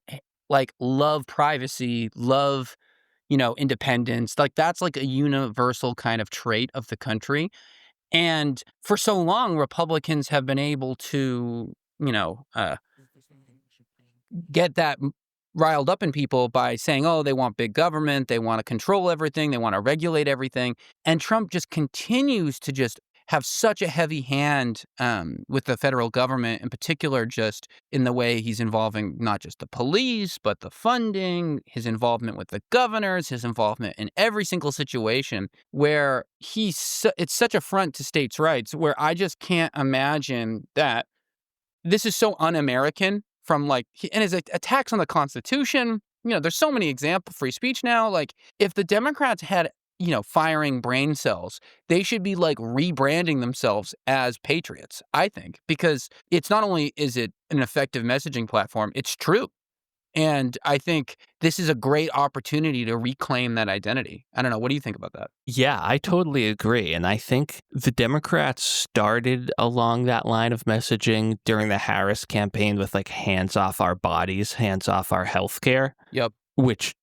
like love privacy, love, independence. Like, that's like a universal kind of trait of the country. And for so long, Republicans have been able to, get that riled up in people by saying, oh, they want big government, they want to control everything, they want to regulate everything. And Trump just continues to just have such a heavy hand with the federal government, in particular, just in the way he's involving not just the police, but the funding, his involvement with the governors, his involvement in every single situation where it's such affront to states' rights, where I just can't imagine that this is so un-American from and his attacks on the Constitution. There's so many examples, free speech now. Like, if the Democrats had firing brain cells, they should be like rebranding themselves as patriots, I think, because it's not only is it an effective messaging platform, it's true. And I think this is a great opportunity to reclaim that identity. I don't know. What do you think about that? Yeah, I totally agree. And I think the Democrats started along that line of messaging during the Harris campaign with like hands off our bodies, hands off our healthcare. Yep. Which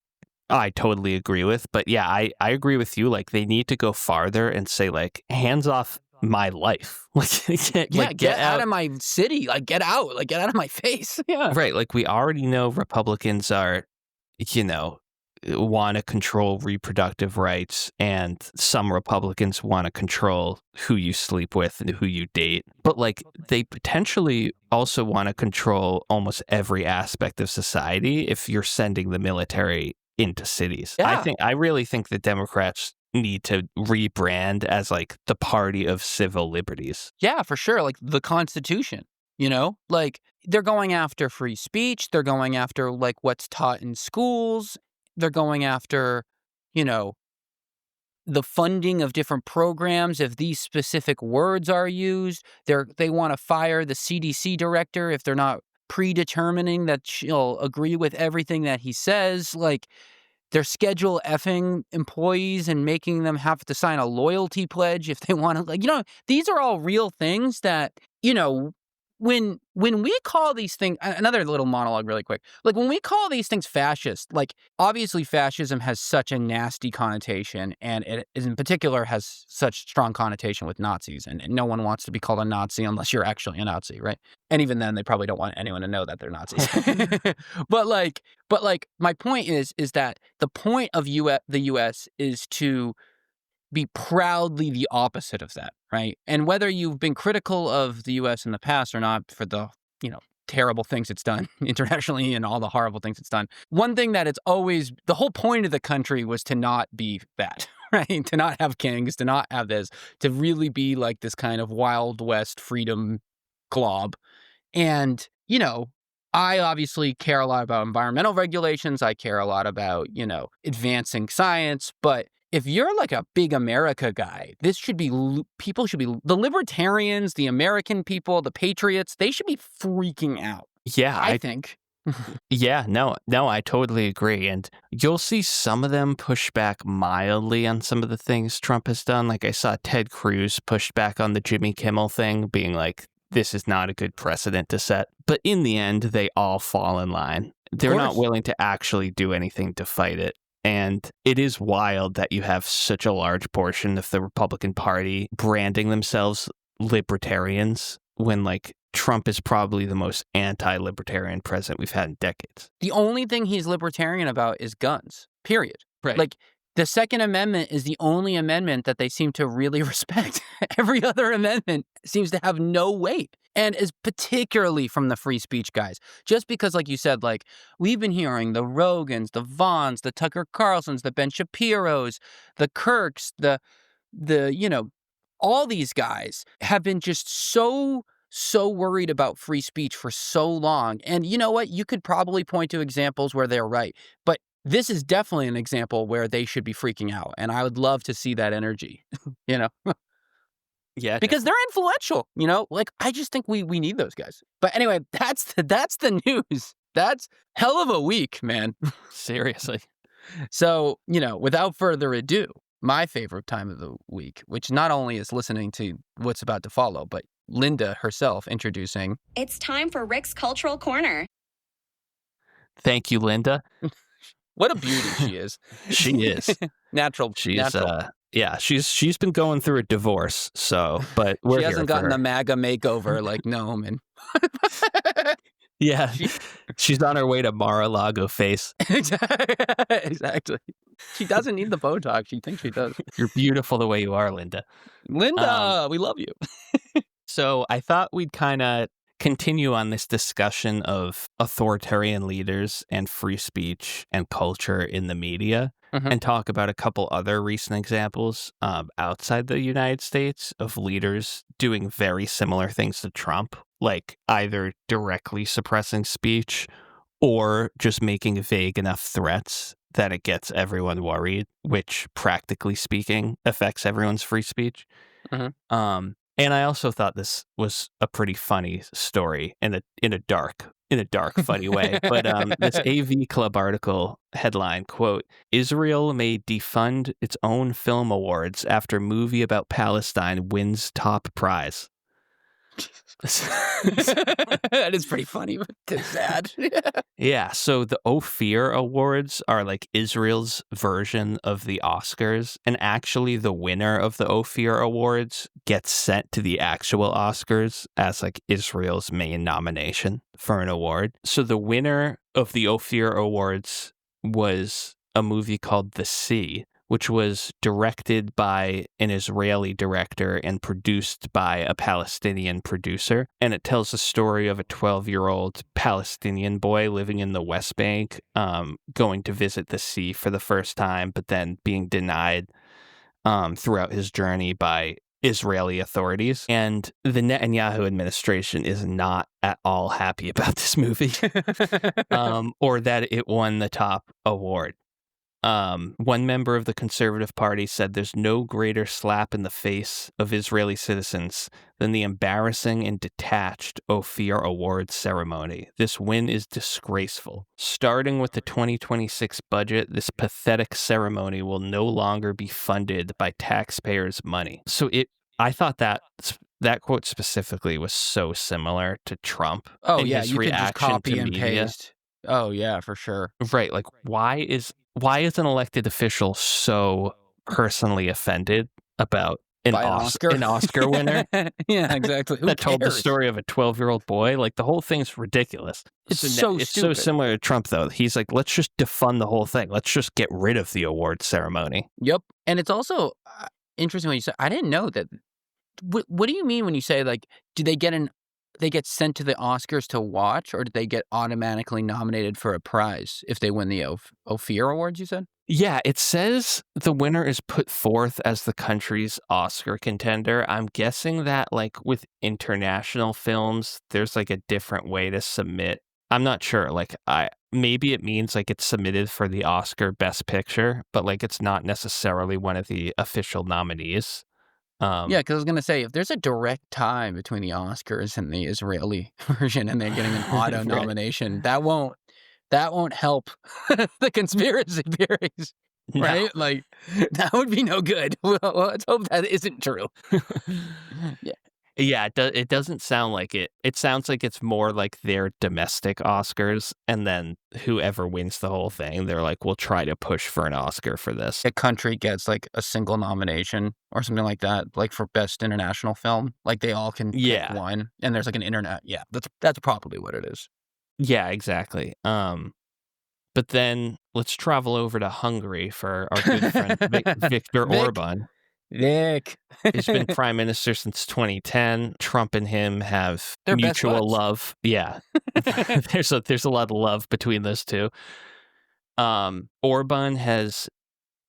I totally agree with. But yeah, I agree with you. Like, they need to go farther and say, like, hands off my life. Get out of my city. Like, get out. Like, get out of my face. Yeah. Right. Like, we already know Republicans are, want to control reproductive rights, and some Republicans want to control who you sleep with and who you date. But like, they potentially also want to control almost every aspect of society if you're sending the military into cities. Yeah. I really think the Democrats need to rebrand as like the party of civil liberties. Yeah, for sure. Like the Constitution, like they're going after free speech. They're going after like what's taught in schools. They're going after, the funding of different programs. If these specific words are used, they want to fire the CDC director if they're not predetermining that she'll agree with everything that he says. Like, they're schedule effing employees and making them have to sign a loyalty pledge if they want to. Like, these are all real things that, when we call these things, another little monologue really quick, like when we call these things fascist, like obviously fascism has such a nasty connotation, and it in particular has such strong connotation with Nazis, and no one wants to be called a Nazi unless you're actually a Nazi, right? And even then, they probably don't want anyone to know that they're Nazis. But my point is that the point of the U.S. is to be proudly the opposite of that, right? And whether you've been critical of the U.S. in the past or not for the, terrible things it's done internationally and all the horrible things it's done, one thing that it's always, the whole point of the country was to not be that, right? To not have kings, to not have this, to really be like this kind of Wild West freedom glob. And, I obviously care a lot about environmental regulations. I care a lot about, advancing science, but if you're like a big America guy, people should be, the libertarians, the American people, the patriots, they should be freaking out. Yeah, I think. Yeah, no, I totally agree. And you'll see some of them push back mildly on some of the things Trump has done. Like, I saw Ted Cruz push back on the Jimmy Kimmel thing, being like, this is not a good precedent to set. But in the end, they all fall in line. They're not willing to actually do anything to fight it. And it is wild that you have such a large portion of the Republican Party branding themselves libertarians when, like, Trump is probably the most anti-libertarian president we've had in decades. The only thing he's libertarian about is guns, period. Right. Like, the Second Amendment is the only amendment that they seem to really respect. Every other amendment seems to have no weight, and is particularly from the free speech guys. Just because, like you said, like, we've been hearing the Rogans, the Vance, the Tucker Carlsons, the Ben Shapiros, the Kirks, the all these guys have been just so worried about free speech for so long. And you know what? You could probably point to examples where they're right, but this is definitely an example where they should be freaking out. And I would love to see that energy, Yeah. because they're influential, like, I just think we need those guys. But anyway, that's the news. That's hell of a week, man. Seriously. So, without further ado, my favorite time of the week, which not only is listening to what's about to follow, but Linda herself introducing. It's time for Rick's Cultural Corner. Thank you, Linda. What a beauty she is. She is. Natural. She's been going through a divorce, but we're she hasn't here gotten for her. the MAGA makeover like Noam and Yeah, she's on her way to Mar-a-Lago face. Exactly. She doesn't need the Botox. She thinks she does. You're beautiful the way you are, Linda. Linda, we love you. So I thought we'd kind of continue on this discussion of authoritarian leaders and free speech and culture in the media, and talk about a couple other recent examples outside the United States of leaders doing very similar things to Trump, like either directly suppressing speech or just making vague enough threats that it gets everyone worried, which practically speaking affects everyone's free speech. And I also thought this was a pretty funny story in a dark, funny way. But this AV Club article headline, quote, "Israel may defund its own film awards after movie about Palestine wins top prize." That is pretty funny, but it's sad. Yeah, so the Ophir Awards are like Israel's version of the Oscars, and actually the winner of the Ophir Awards gets sent to the actual Oscars as like Israel's main nomination for an award. So the winner of the Ophir Awards was a movie called The Sea, which was directed by an Israeli director and produced by a Palestinian producer. And it tells the story of a 12-year-old Palestinian boy living in the West Bank, going to visit the sea for the first time, but then being denied throughout his journey by Israeli authorities. And the Netanyahu administration is not at all happy about this movie or that it won the top award. One member of the Conservative Party said there's no greater slap in the face of Israeli citizens than the embarrassing and detached Ophir Awards ceremony. This win is disgraceful. Starting with the 2026 budget, this pathetic ceremony will no longer be funded by taxpayers' money. So I thought that quote specifically was so similar to Trump. Oh, and yeah, his you can just copy and media. paste. Oh, yeah, for sure. Right, like why is an elected official so personally offended about an Oscar winner? Yeah, exactly. Who that told the cares? story of a 12-year-old boy? Like the whole thing's ridiculous. It's it's so so similar to Trump, though. He's like, let's just defund the whole thing. Let's just get rid of the award ceremony. Yep. And it's also interesting when you say, I didn't know that. What do you mean when you say, like, do they get sent to the Oscars to watch, or do they get automatically nominated for a prize if they win the Ophir Awards, you said? Yeah, it says the winner is put forth as the country's Oscar contender. I'm guessing that, like, with international films, there's, like, a different way to submit. I'm not sure. Like, maybe it means, like, it's submitted for the Oscar Best Picture, but, like, it's not necessarily one of the official nominees. Yeah, because I was going to say, if there's a direct tie between the Oscars and the Israeli version and they're getting an auto Right. nomination, that won't help the conspiracy theories, No. right? Like, that would be no good. Well, let's hope that isn't true. Yeah. Yeah, it doesn't sound like it. It sounds like it's more like their domestic Oscars, and then whoever wins the whole thing, they're like, we'll try to push for an Oscar for this. A country gets like a single nomination or something like that, like for best international film. Like they all can pick one, and there's like an internet. Yeah, that's probably what it is. Yeah, exactly. But then let's travel over to Hungary for our good friend Viktor Orban. Vic. He's been prime minister since 2010. Trump and him have They're mutual love. Yeah. There's a lot of love between those two. Orban has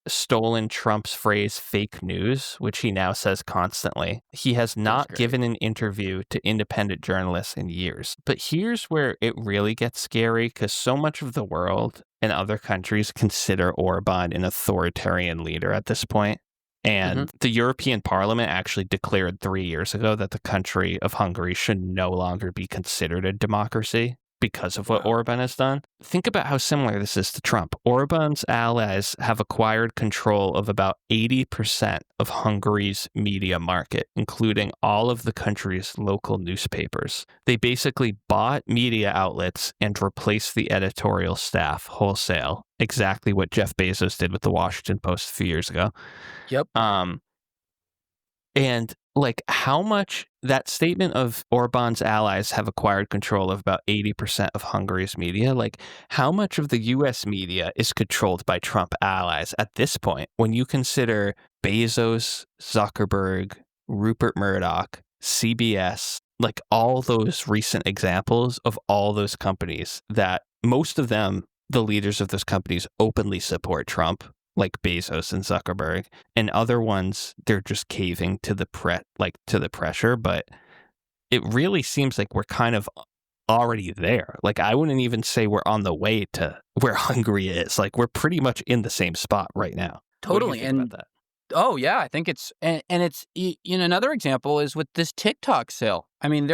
stolen Trump's phrase fake news, which he now says constantly. He has not given an interview to independent journalists in years. But here's where it really gets scary, because so much of the world and other countries consider Orban an authoritarian leader at this point. And the European Parliament actually declared 3 years ago that the country of Hungary should no longer be considered a democracy because of what Orban has done. Think about how similar this is to Trump. Orban's allies have acquired control of about 80% of Hungary's media market, including all of the country's local newspapers. They basically bought media outlets and replaced the editorial staff wholesale. Exactly what Jeff Bezos did with the Washington Post a few years ago. Yep. And like how much that statement of Orban's allies have acquired control of about 80% of Hungary's media, like how much of the US media is controlled by Trump allies at this point when you consider Bezos, Zuckerberg, Rupert Murdoch, CBS, like all those recent examples of all those companies that most of them, the leaders of those companies openly support Trump, like Bezos and Zuckerberg, and other ones they're just caving to the pressure. But it really seems like we're kind of already there. Like I wouldn't even say we're on the way to where Hungary is. Like we're pretty much in the same spot right now. Totally. What do you think about that? Oh yeah, I think it's and it's another example is with this TikTok sale. I mean,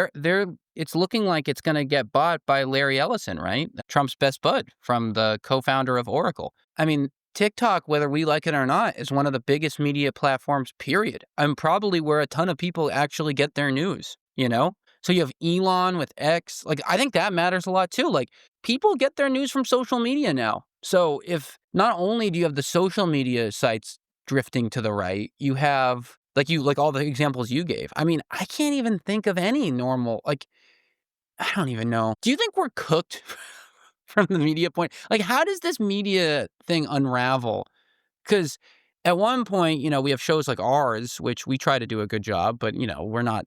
it's looking like it's going to get bought by Larry Ellison, right? Trump's best bud from the co-founder of Oracle. I mean, TikTok, whether we like it or not, is one of the biggest media platforms, period. And probably where a ton of people actually get their news, So you have Elon with X. Like, I think that matters a lot too. Like, people get their news from social media now. So if not only do you have the social media sites drifting to the right, you have like all the examples you gave. I mean, I can't even think of any normal, I don't even know. Do you think we're cooked from the media point? Like, how does this media thing unravel? Because at one point, we have shows like ours, which we try to do a good job, but, we're not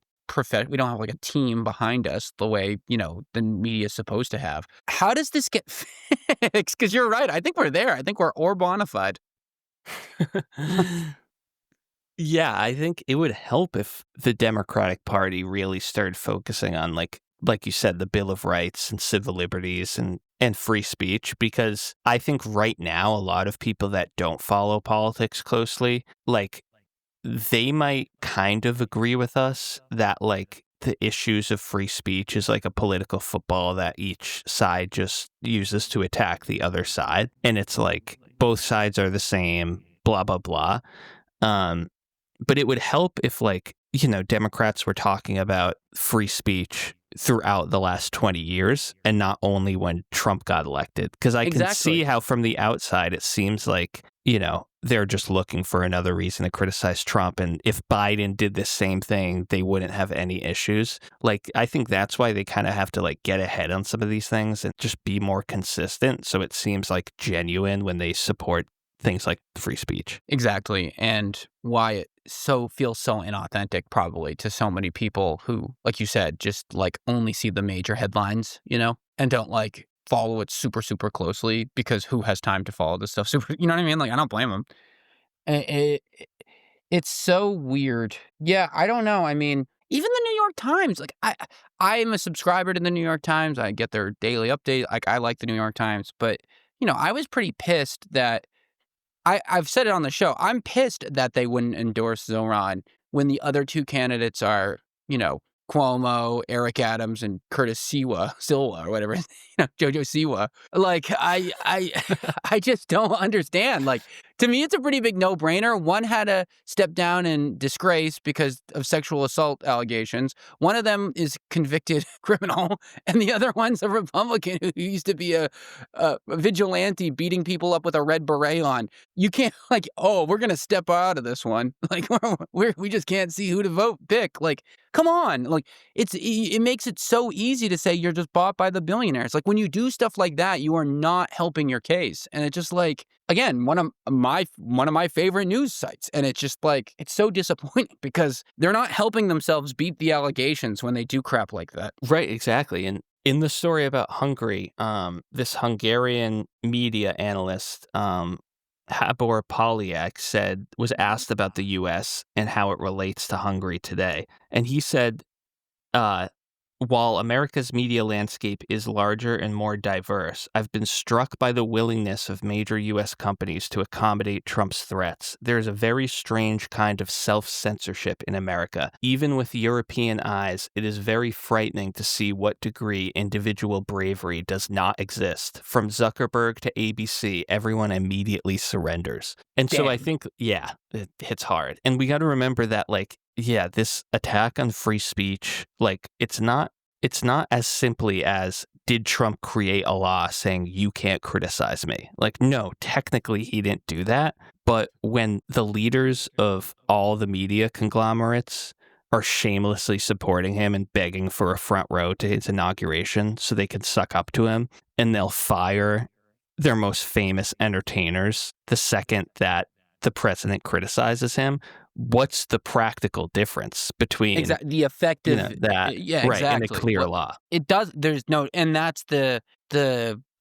we don't have like a team behind us the way, the media is supposed to have. How does this get fixed? Because you're right. I think we're there. I think we're Orbanified. Yeah, I think it would help if the Democratic Party really started focusing on like you said, the Bill of Rights and civil liberties and free speech, because I think right now a lot of people that don't follow politics closely, like they might kind of agree with us that like the issues of free speech is like a political football that each side just uses to attack the other side. And it's like both sides are the same, blah, blah, blah. But it would help if like, Democrats were talking about free speech throughout the last 20 years and not only when Trump got elected. Because I can see how from the outside it seems like, they're just looking for another reason to criticize Trump. And if Biden did the same thing, they wouldn't have any issues. Like, I think that's why they kind of have to like get ahead on some of these things and just be more consistent. So it seems like genuine when they support things like free speech. Exactly. And why it feels so inauthentic probably to so many people who, like you said, just like only see the major headlines, and don't like follow it super, super closely, because who has time to follow this stuff super, you know what I mean? Like, I don't blame them. It's so weird. Yeah, I don't know. I mean, even the New York Times, like I am a subscriber to the New York Times. I get their daily update. Like, I like the New York Times, but I was pretty pissed that I've said it on the show. I'm pissed that they wouldn't endorse Zoran when the other two candidates are, Cuomo, Eric Adams, and Curtis Silva, or whatever, Jojo Siwa. Like, I just don't understand. Like, To me, it's a pretty big no-brainer. One had to step down in disgrace because of sexual assault allegations. One of them is convicted criminal, and the other one's a Republican who used to be a vigilante beating people up with a red beret on. You can't, like, oh, we're going to step out of this one. Like, we just can't see who to pick. Like, come on. Like, it makes it so easy to say you're just bought by the billionaires. Like, when you do stuff like that, you are not helping your case. And it's just like, again, one of my favorite news sites. And it's just like, it's so disappointing because they're not helping themselves beat the allegations when they do crap like that. Right, exactly. And in the story about Hungary, this Hungarian media analyst, Habor Polyak, was asked about the U.S. and how it relates to Hungary today. And he said, while America's media landscape is larger and more diverse, I've been struck by the willingness of major U.S. companies to accommodate Trump's threats. There is a very strange kind of self-censorship in America. Even with European eyes, it is very frightening to see what degree individual bravery does not exist. From Zuckerberg to ABC, everyone immediately surrenders. And so I think, yeah, it hits hard. And we got to remember that, like, yeah, this attack on free speech, like, it's not as simply as, did Trump create a law saying you can't criticize me? Like, no, technically he didn't do that. But when the leaders of all the media conglomerates are shamelessly supporting him and begging for a front row to his inauguration so they can suck up to him, and they'll fire their most famous entertainers the second that the president criticizes him, what's the practical difference between the effective that right, and a clear law? It does. There's no, and that's the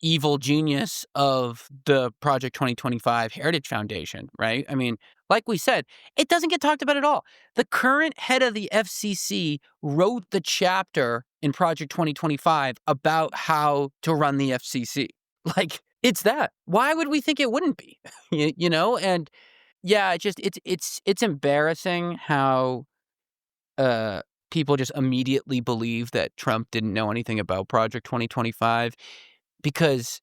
evil genius of the Project 2025 Heritage Foundation, right? I mean, like we said, it doesn't get talked about at all. The current head of the FCC wrote the chapter in Project 2025 about how to run the FCC. Like, it's that. Why would we think it wouldn't be? You know, and yeah, it's embarrassing how people just immediately believe that Trump didn't know anything about Project 2025 because,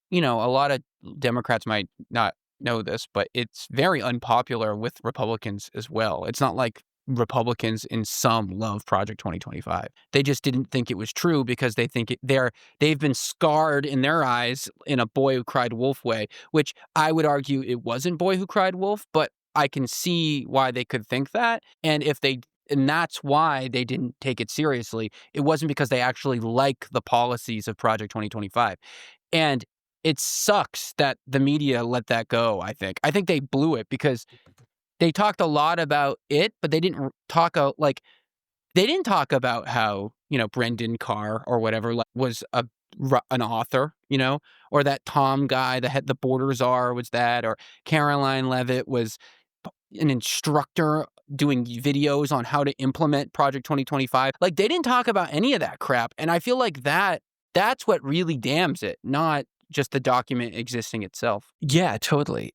you know, a lot of Democrats might not know this, but it's very unpopular with Republicans as well. It's not like Republicans in some love Project 2025. They just didn't think it was true because they think they've been scarred in their eyes in a Boy Who Cried Wolf way, which I would argue it wasn't Boy Who Cried Wolf, but I can see why they could think that. And that's why they didn't take it seriously. It wasn't because they actually like the policies of Project 2025. And it sucks that the media let that go, I think. I think they blew it because they talked a lot about it, but they didn't talk about how, you know, Brendan Carr or whatever was an author, you know, or that Tom guy, the border czar was that, or Caroline Leavitt was an instructor doing videos on how to implement Project 2025. Like, they didn't talk about any of that crap. And I feel like that's what really damns it, not just the document existing itself. Yeah, totally.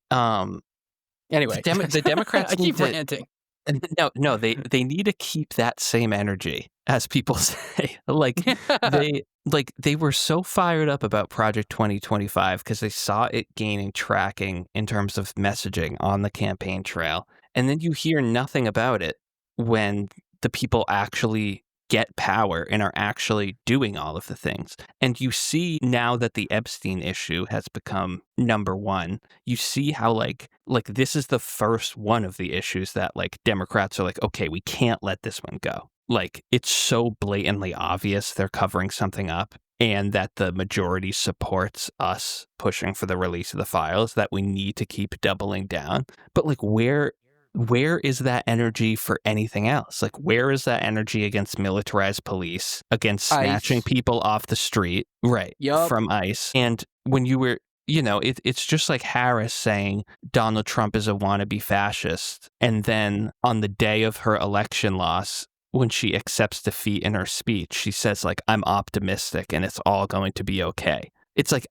Anyway, the Democrats I keep ranting. No, they need to keep that same energy, as people say. They were so fired up about Project 2025 because they saw it gaining tracking in terms of messaging on the campaign trail. And then you hear nothing about it when the people actually get power and are actually doing all of the things. And you see now that the Epstein issue has become number one, you see how like this is the first one of the issues that like Democrats are like, okay, we can't let this one go. Like, it's so blatantly obvious they're covering something up and that the majority supports us pushing for the release of the files that we need to keep doubling down. But like, where is that energy for anything else? Like, where is that energy against militarized police, against snatching people off the street, right, from ICE? And when you were, you know, it's just like Harris saying Donald Trump is a wannabe fascist. And then on the day of her election loss, when she accepts defeat in her speech, she says, like, I'm optimistic and it's all going to be okay. It's like,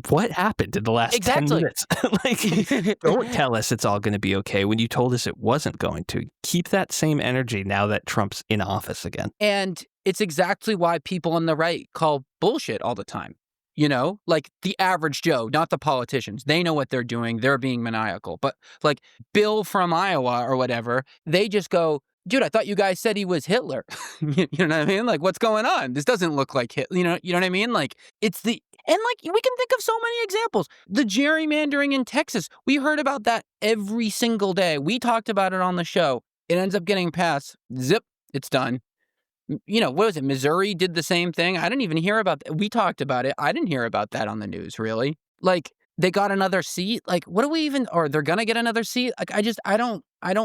what happened in the last 10 minutes? Like, don't tell us it's all going to be okay when you told us it wasn't going to. Keep that same energy now that Trump's in office again. And it's exactly why people on the right call bullshit all the time. You know, like the average Joe, not the politicians. They know what they're doing. They're being maniacal. But like Bill from Iowa or whatever, they just go, dude, I thought you guys said he was Hitler. You know what I mean? Like, what's going on? This doesn't look like Hitler. You know what I mean? Like, and like, we can think of so many examples. The gerrymandering in Texas, we heard about that every single day. We talked about it on the show. It ends up getting passed. Zip, it's done. You know, what was it? Missouri did the same thing. I didn't even hear about that. We talked about it. I didn't hear about that on the news, really. Like, they got another seat. Like, what do we even, or they're going to get another seat? Like, I don't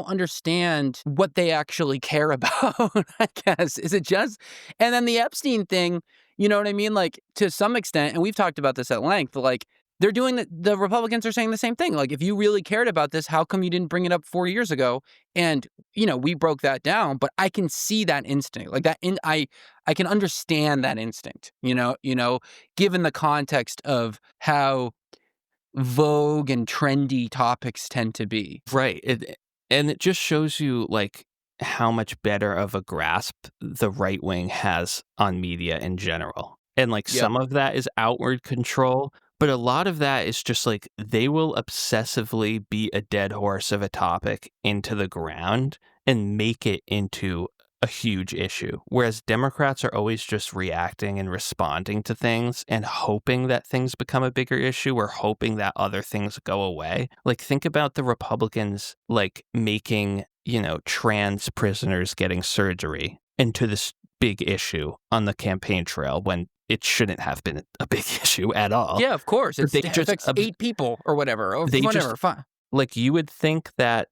understand what they actually care about, I guess. Is it just, and then the Epstein thing, you know what I mean? Like, to some extent, and we've talked about this at length, like, they're doing the Republicans are saying the same thing. Like, if you really cared about this, how come you didn't bring it up 4 years ago? And, you know, we broke that down, but I can see that instinct. Like that, I can understand that instinct, you know, given the context of how vogue and trendy topics tend to be. Right. And it just shows you like how much better of a grasp the right wing has on media in general. And like some of that is outward control, but a lot of that is just like they will obsessively beat a dead horse of a topic into the ground and make it into a huge issue. Whereas Democrats are always just reacting and responding to things and hoping that things become a bigger issue or hoping that other things go away. Like, think about the Republicans, like, making, you know, trans prisoners getting surgery into this big issue on the campaign trail when it shouldn't have been a big issue at all. Yeah, of course. It affects 8 people or whatever. Or whatever. Fine. Like, you would think that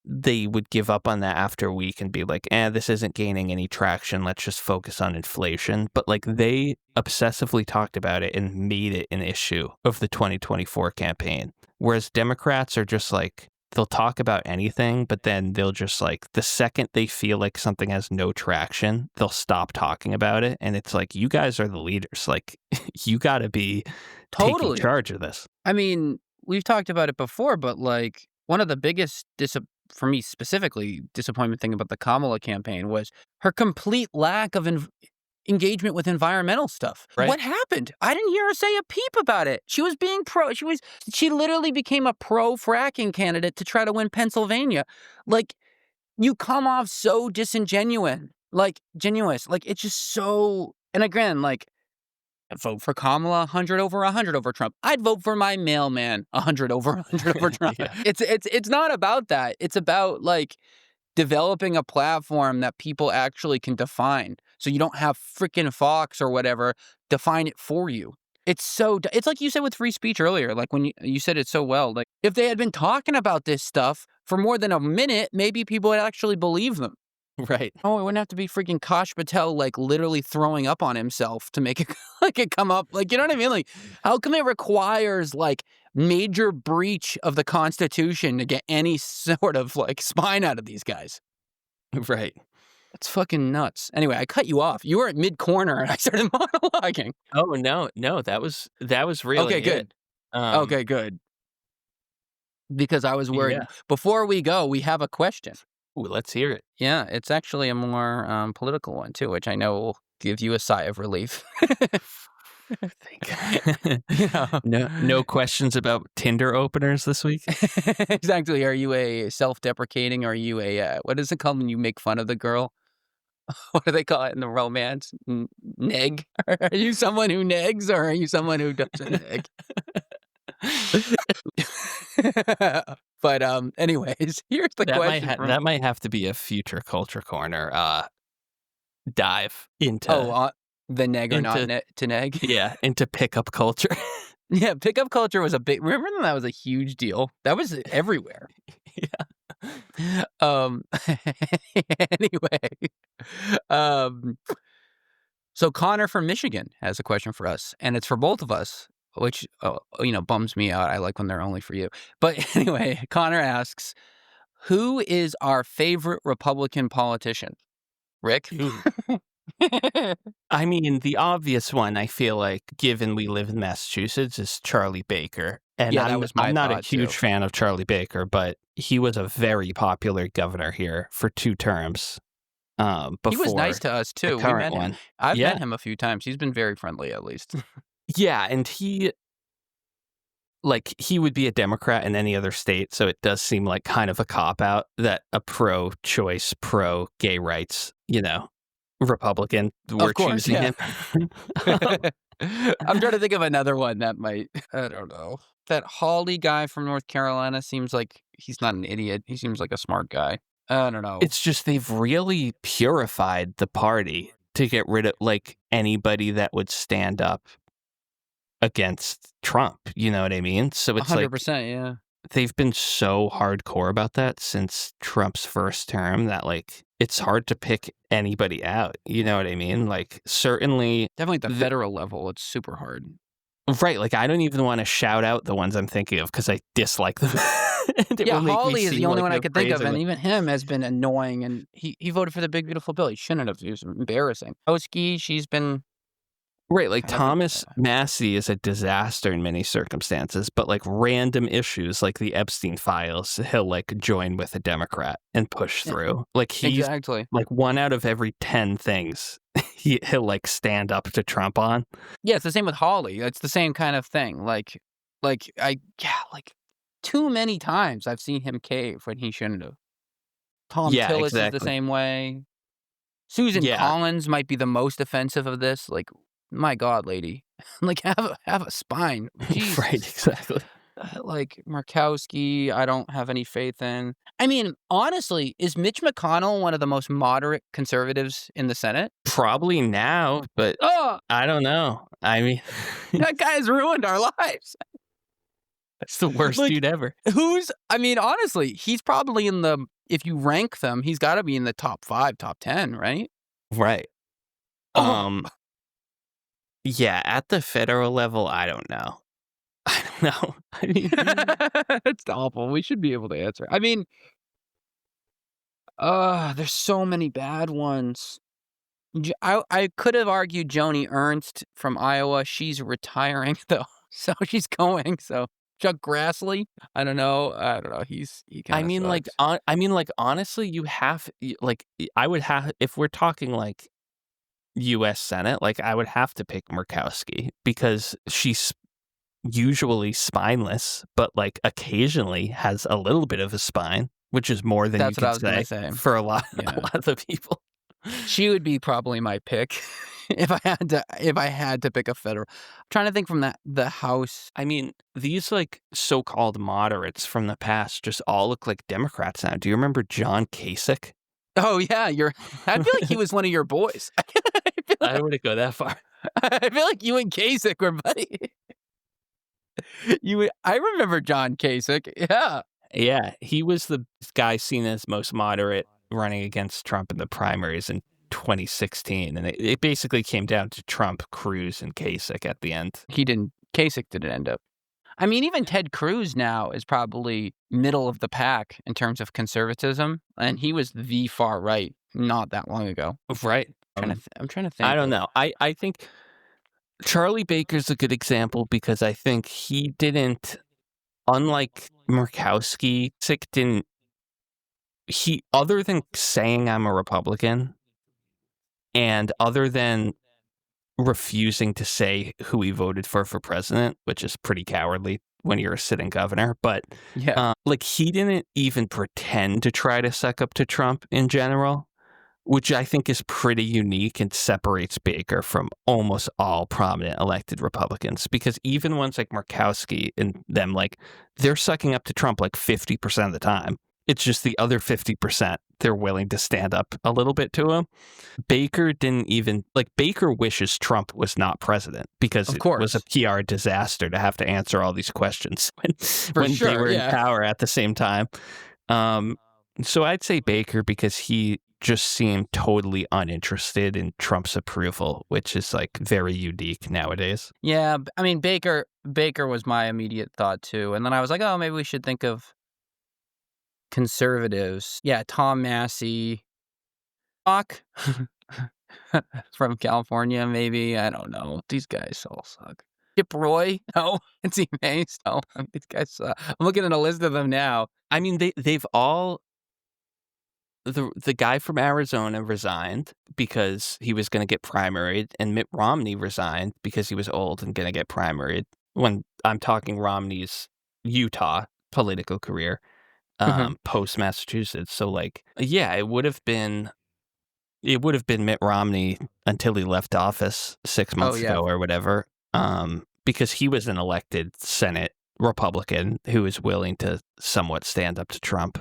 they would give up on that after a week and be like, this isn't gaining any traction. Let's just focus on inflation. But like, they obsessively talked about it and made it an issue of the 2024 campaign. Whereas Democrats are just like, they'll talk about anything, but then they'll just like, the second they feel like something has no traction, they'll stop talking about it. And it's like, you guys are the leaders. Like, you got to be taking charge of this. I mean, we've talked about it before, but like, one of the biggest for me specifically, disappointment thing about the Kamala campaign was her complete lack of engagement with environmental stuff. Right. What happened? I didn't hear her say a peep about it. She was being she literally became a pro-fracking candidate to try to win Pennsylvania. Like, you come off so disingenuous. Like, it's just so, and again, like, I'd vote for Kamala 100 over 100 over Trump. I'd vote for my mailman 100 over 100 over Trump. Yeah. It's not about that. It's about like developing a platform that people actually can define. So you don't have freaking Fox or whatever define it for you. It's like you said with free speech earlier, like when you said it so well, like if they had been talking about this stuff for more than a minute, maybe people would actually believe them. Right. Oh, it wouldn't have to be freaking Kash Patel, like, literally throwing up on himself to make it, like, it come up. Like, you know what I mean? Like, how come it requires, like, major breach of the Constitution to get any sort of, like, spine out of these guys? Right. It's fucking nuts. Anyway, I cut you off. You were at mid-corner, and I started monologuing. Oh, no. That was really okay, good. Okay, good. Because I was worried. Yeah. Before we go, we have a question. Ooh, let's hear it. Yeah, it's actually a more political one, too, which I know will give you a sigh of relief. No questions about Tinder openers this week? Exactly. Are you a self-deprecating? Are you a, what is it called when you make fun of the girl? What do they call it in the romance? Neg? Are you someone who negs or are you someone who doesn't neg? But anyways, here's the question. That might have to be a future Culture Corner dive into the neg or not to neg. Yeah, into pickup culture. Yeah, pickup culture was a big. Remember when that was a huge deal? That was everywhere. Yeah. Anyway, so Connor from Michigan has a question for us, and it's for both of us, which bums me out. I like when they're only for you. But anyway, Connor asks, who is our favorite Republican politician? Rick? I mean, the obvious one, I feel like, given we live in Massachusetts, is Charlie Baker. And yeah, I'm not a huge fan of Charlie Baker, but he was a very popular governor here for 2 terms. Before he was nice to us, too. The current one. I've met him a few times. He's been very friendly, at least. Yeah, and he would be a Democrat in any other state, so it does seem like kind of a cop-out that a pro-choice, pro-gay rights, Republican were Of course, choosing yeah. him. I'm trying to think of another one that might, I don't know. That Hawley guy from North Carolina seems like he's not an idiot. He seems like a smart guy. I don't know. It's just they've really purified the party to get rid of anybody that would stand up against Trump. You know what I mean? So it's 100%, yeah. they've been so hardcore about that since Trump's first term that it's hard to pick anybody out. You know what I mean? Certainly, Definitely at the federal level, it's super hard. right. I don't even want to shout out the ones I'm thinking of because I dislike them. Yeah, Hawley is the only one I could think of, and even him has been annoying, and he voted for the big, beautiful bill. He shouldn't have. It was embarrassing. Oski, she's been... Right, Thomas Massey is a disaster in many circumstances, but random issues like the Epstein files, he'll join with a Democrat and push through. He's Exactly. 1 out of every 10 things he'll stand up to Trump on. Yeah, it's the same with Hawley. It's the same kind of thing. Too many times I've seen him cave when he shouldn't have. Tom Tillis is the same way. Susan Collins might be the most offensive of this. My God, lady, have a spine. Jesus. Right, exactly. Murkowski, I don't have any faith in. I mean, honestly, is Mitch McConnell one of the most moderate conservatives in the Senate? Probably now, but I don't know. I mean, that guy's ruined our lives. That's the worst dude ever. Honestly, he's probably if you rank them, he's got to be in the top 5, top 10, right? Right. Yeah, at the federal level, I don't know. I don't know. I mean, it's awful. We should be able to answer. I mean, there's so many bad ones. I could have argued Joni Ernst from Iowa. She's retiring though, so she's going. So Chuck Grassley, I don't know. He kind of sucks. Honestly, you have I would have, if we're talking U.S. Senate, I would have to pick Murkowski because she's usually spineless, but occasionally has a little bit of a spine, which is more than That's you what I can was say gonna say. for a lot of the people. She would be probably my pick if I had to pick a federal. I'm trying to think from the House. I mean, these so-called moderates from the past just all look like Democrats now. Do you remember John Kasich? Oh yeah, I feel like he was one of your boys. I wouldn't go that far. I feel like you and Kasich were buddy. I remember John Kasich. Yeah. Yeah, he was the guy seen as most moderate running against Trump in the primaries in 2016, and it basically came down to Trump, Cruz, and Kasich at the end. Kasich didn't end up. I mean, even Ted Cruz now is probably middle of the pack in terms of conservatism, and he was the far right not that long ago. Right. I'm trying to think. I don't know. I think Charlie Baker's a good example because I think he didn't, unlike Murkowski, other than saying I'm a Republican and other than refusing to say who he voted for president, which is pretty cowardly when you're a sitting governor, but he didn't even pretend to try to suck up to Trump in general, which I think is pretty unique and separates Baker from almost all prominent elected Republicans, because even ones like Murkowski and them, they're sucking up to Trump 50% of the time. It's just the other 50% they're willing to stand up a little bit to him. Baker didn't even, Baker wishes Trump was not president because it was a PR disaster to have to answer all these questions when they were in power at the same time. So I'd say Baker because he just seemed totally uninterested in Trump's approval, which is very unique nowadays. Yeah, I mean, Baker was my immediate thought too. And then I was like, oh, maybe we should think of conservatives. Yeah, Tom Massey. From California, maybe. I don't know. These guys all suck. Chip Roy? No. Nancy Mace? No. These guys suck. I'm looking at a list of them now. I mean, they've all the guy from Arizona resigned because he was going to get primaried, and Mitt Romney resigned because he was old and going to get primaried. When I'm talking Romney's Utah political career, post Massachusetts. So like, yeah, it would have been Mitt Romney until he left office 6 months ago or whatever, because he was an elected Senate Republican who was willing to somewhat stand up to Trump.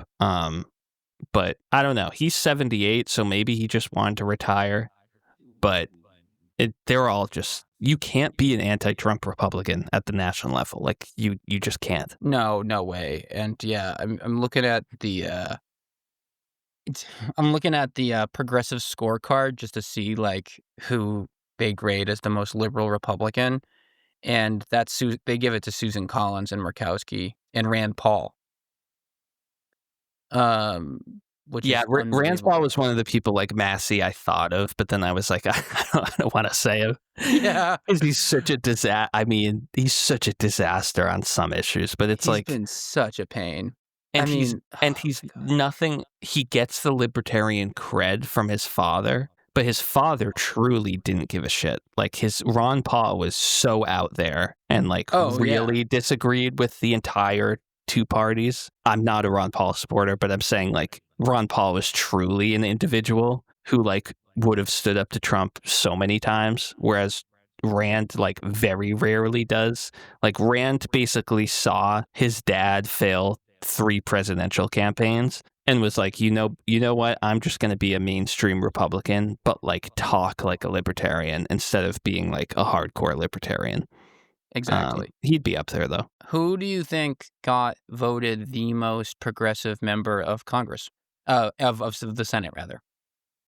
But I don't know. He's 78, so maybe he just wanted to retire. But they're all just, you can't be an anti-Trump Republican at the national level. Like you just can't. No way. And yeah, I'm looking at the progressive scorecard just to see like who they grade as the most liberal Republican, and they give it to Susan Collins and Murkowski and Rand Paul. Rand Paul was one of the people like Massey I thought of, but then I was like, I don't want to say him. Yeah, he's such a disaster. I mean, he's such a disaster on some issues, but he's been such a pain. And he's nothing. He gets the libertarian cred from his father, but his father truly didn't give a shit. Like Ron Paul was so out there and really disagreed with the entire two parties. I'm not a Ron Paul supporter, but I'm saying like Ron Paul was truly an individual who like would have stood up to Trump so many times, whereas Rand like very rarely does. Like Rand basically saw his dad fail 3 presidential campaigns and was like, you know what? I'm just going to be a mainstream Republican, but like talk like a libertarian instead of being like a hardcore libertarian. Exactly. He'd be up there though. Who do you think got voted the most progressive member of Congress? Of the Senate, rather.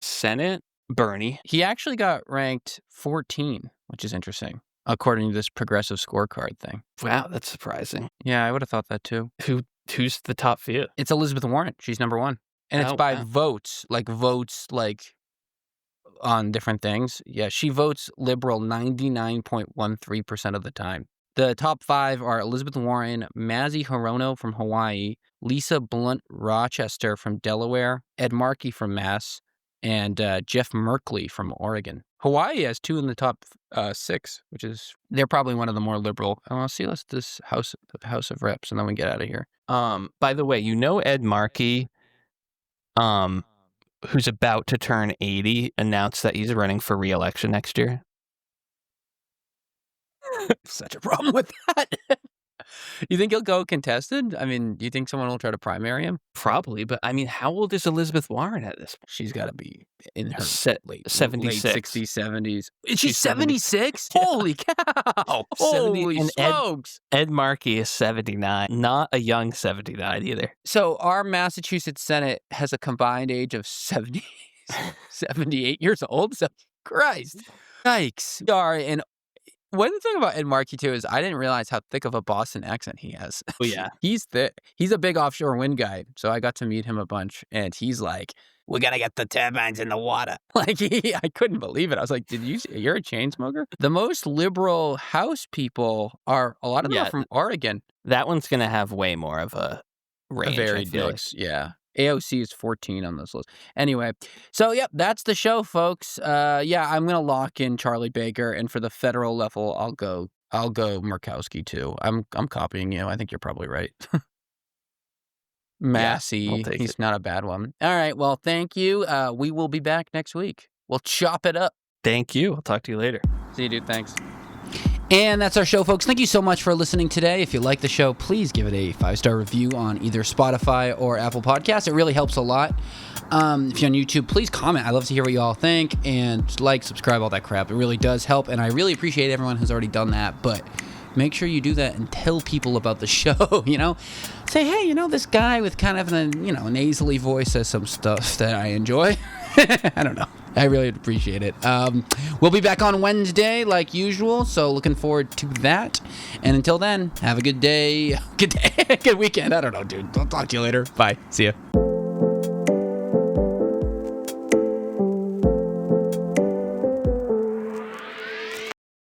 Senate? Bernie. He actually got ranked 14, which is interesting, according to this progressive scorecard thing. Wow, that's surprising. Yeah, I would have thought that too. Who's the top few? It's Elizabeth Warren. She's number 1. And it's by votes on different things. Yeah, she votes liberal 99.13% of the time. The top 5 are Elizabeth Warren, Mazie Hirono from Hawaii, Lisa Blunt Rochester from Delaware, Ed Markey from Mass, and Jeff Merkley from Oregon. Hawaii has 2 in the top 6, which is, they're probably one of the more liberal. Let's see, this House of Reps, and then we get out of here. By the way, Ed Markey, who's about to turn 80, announced that he's running for re-election next year. Such a problem with that. You think he'll go contested? I mean, do you think someone will try to primary him? Probably, but I mean, how old is Elizabeth Warren at this point? She's got to be in her late 76. Late 60s, 70s. Is she 76? Yeah. Holy cow. Holy smokes. Ed Markey is 79. Not a young 79 either. So our Massachusetts Senate has a combined age of 78 years old. So, Christ. Yikes. And one thing about Ed Markey, too, is I didn't realize how thick of a Boston accent he has. Oh, yeah. He's thick. He's a big offshore wind guy, so I got to meet him a bunch, and he's like, we're going to get the turbines in the water. Like, I couldn't believe it. I was like, you're a chain smoker? The most liberal House people are, a lot of them are from Oregon. That one's going to have way more of a range, a varied mix, yeah. AOC is 14 on this list. Anyway, so yep, that's the show, folks. I'm gonna lock in Charlie Baker, and for the federal level, I'll go Murkowski too. I'm copying you. I think you're probably right. Massey, he's not a bad one. All right, well, thank you. We will be back next week. We'll chop it up. Thank you. I'll talk to you later. See you, dude. Thanks. And that's our show, folks. Thank you so much for listening today. If you like the show, please give it a 5-star review on either Spotify or Apple Podcasts. It really helps a lot. If you're on YouTube, please comment. I'd love to hear what you all think. And subscribe, all that crap. It really does help. And I really appreciate everyone who's already done that. But make sure you do that and tell people about the show, Say, hey, this guy with kind of a, nasally voice says some stuff that I enjoy. I don't know. I really appreciate it. We'll be back on Wednesday like usual, so looking forward to that. And until then, have a good day. Good weekend. I don't know, dude. I'll talk to you later. Bye. See ya.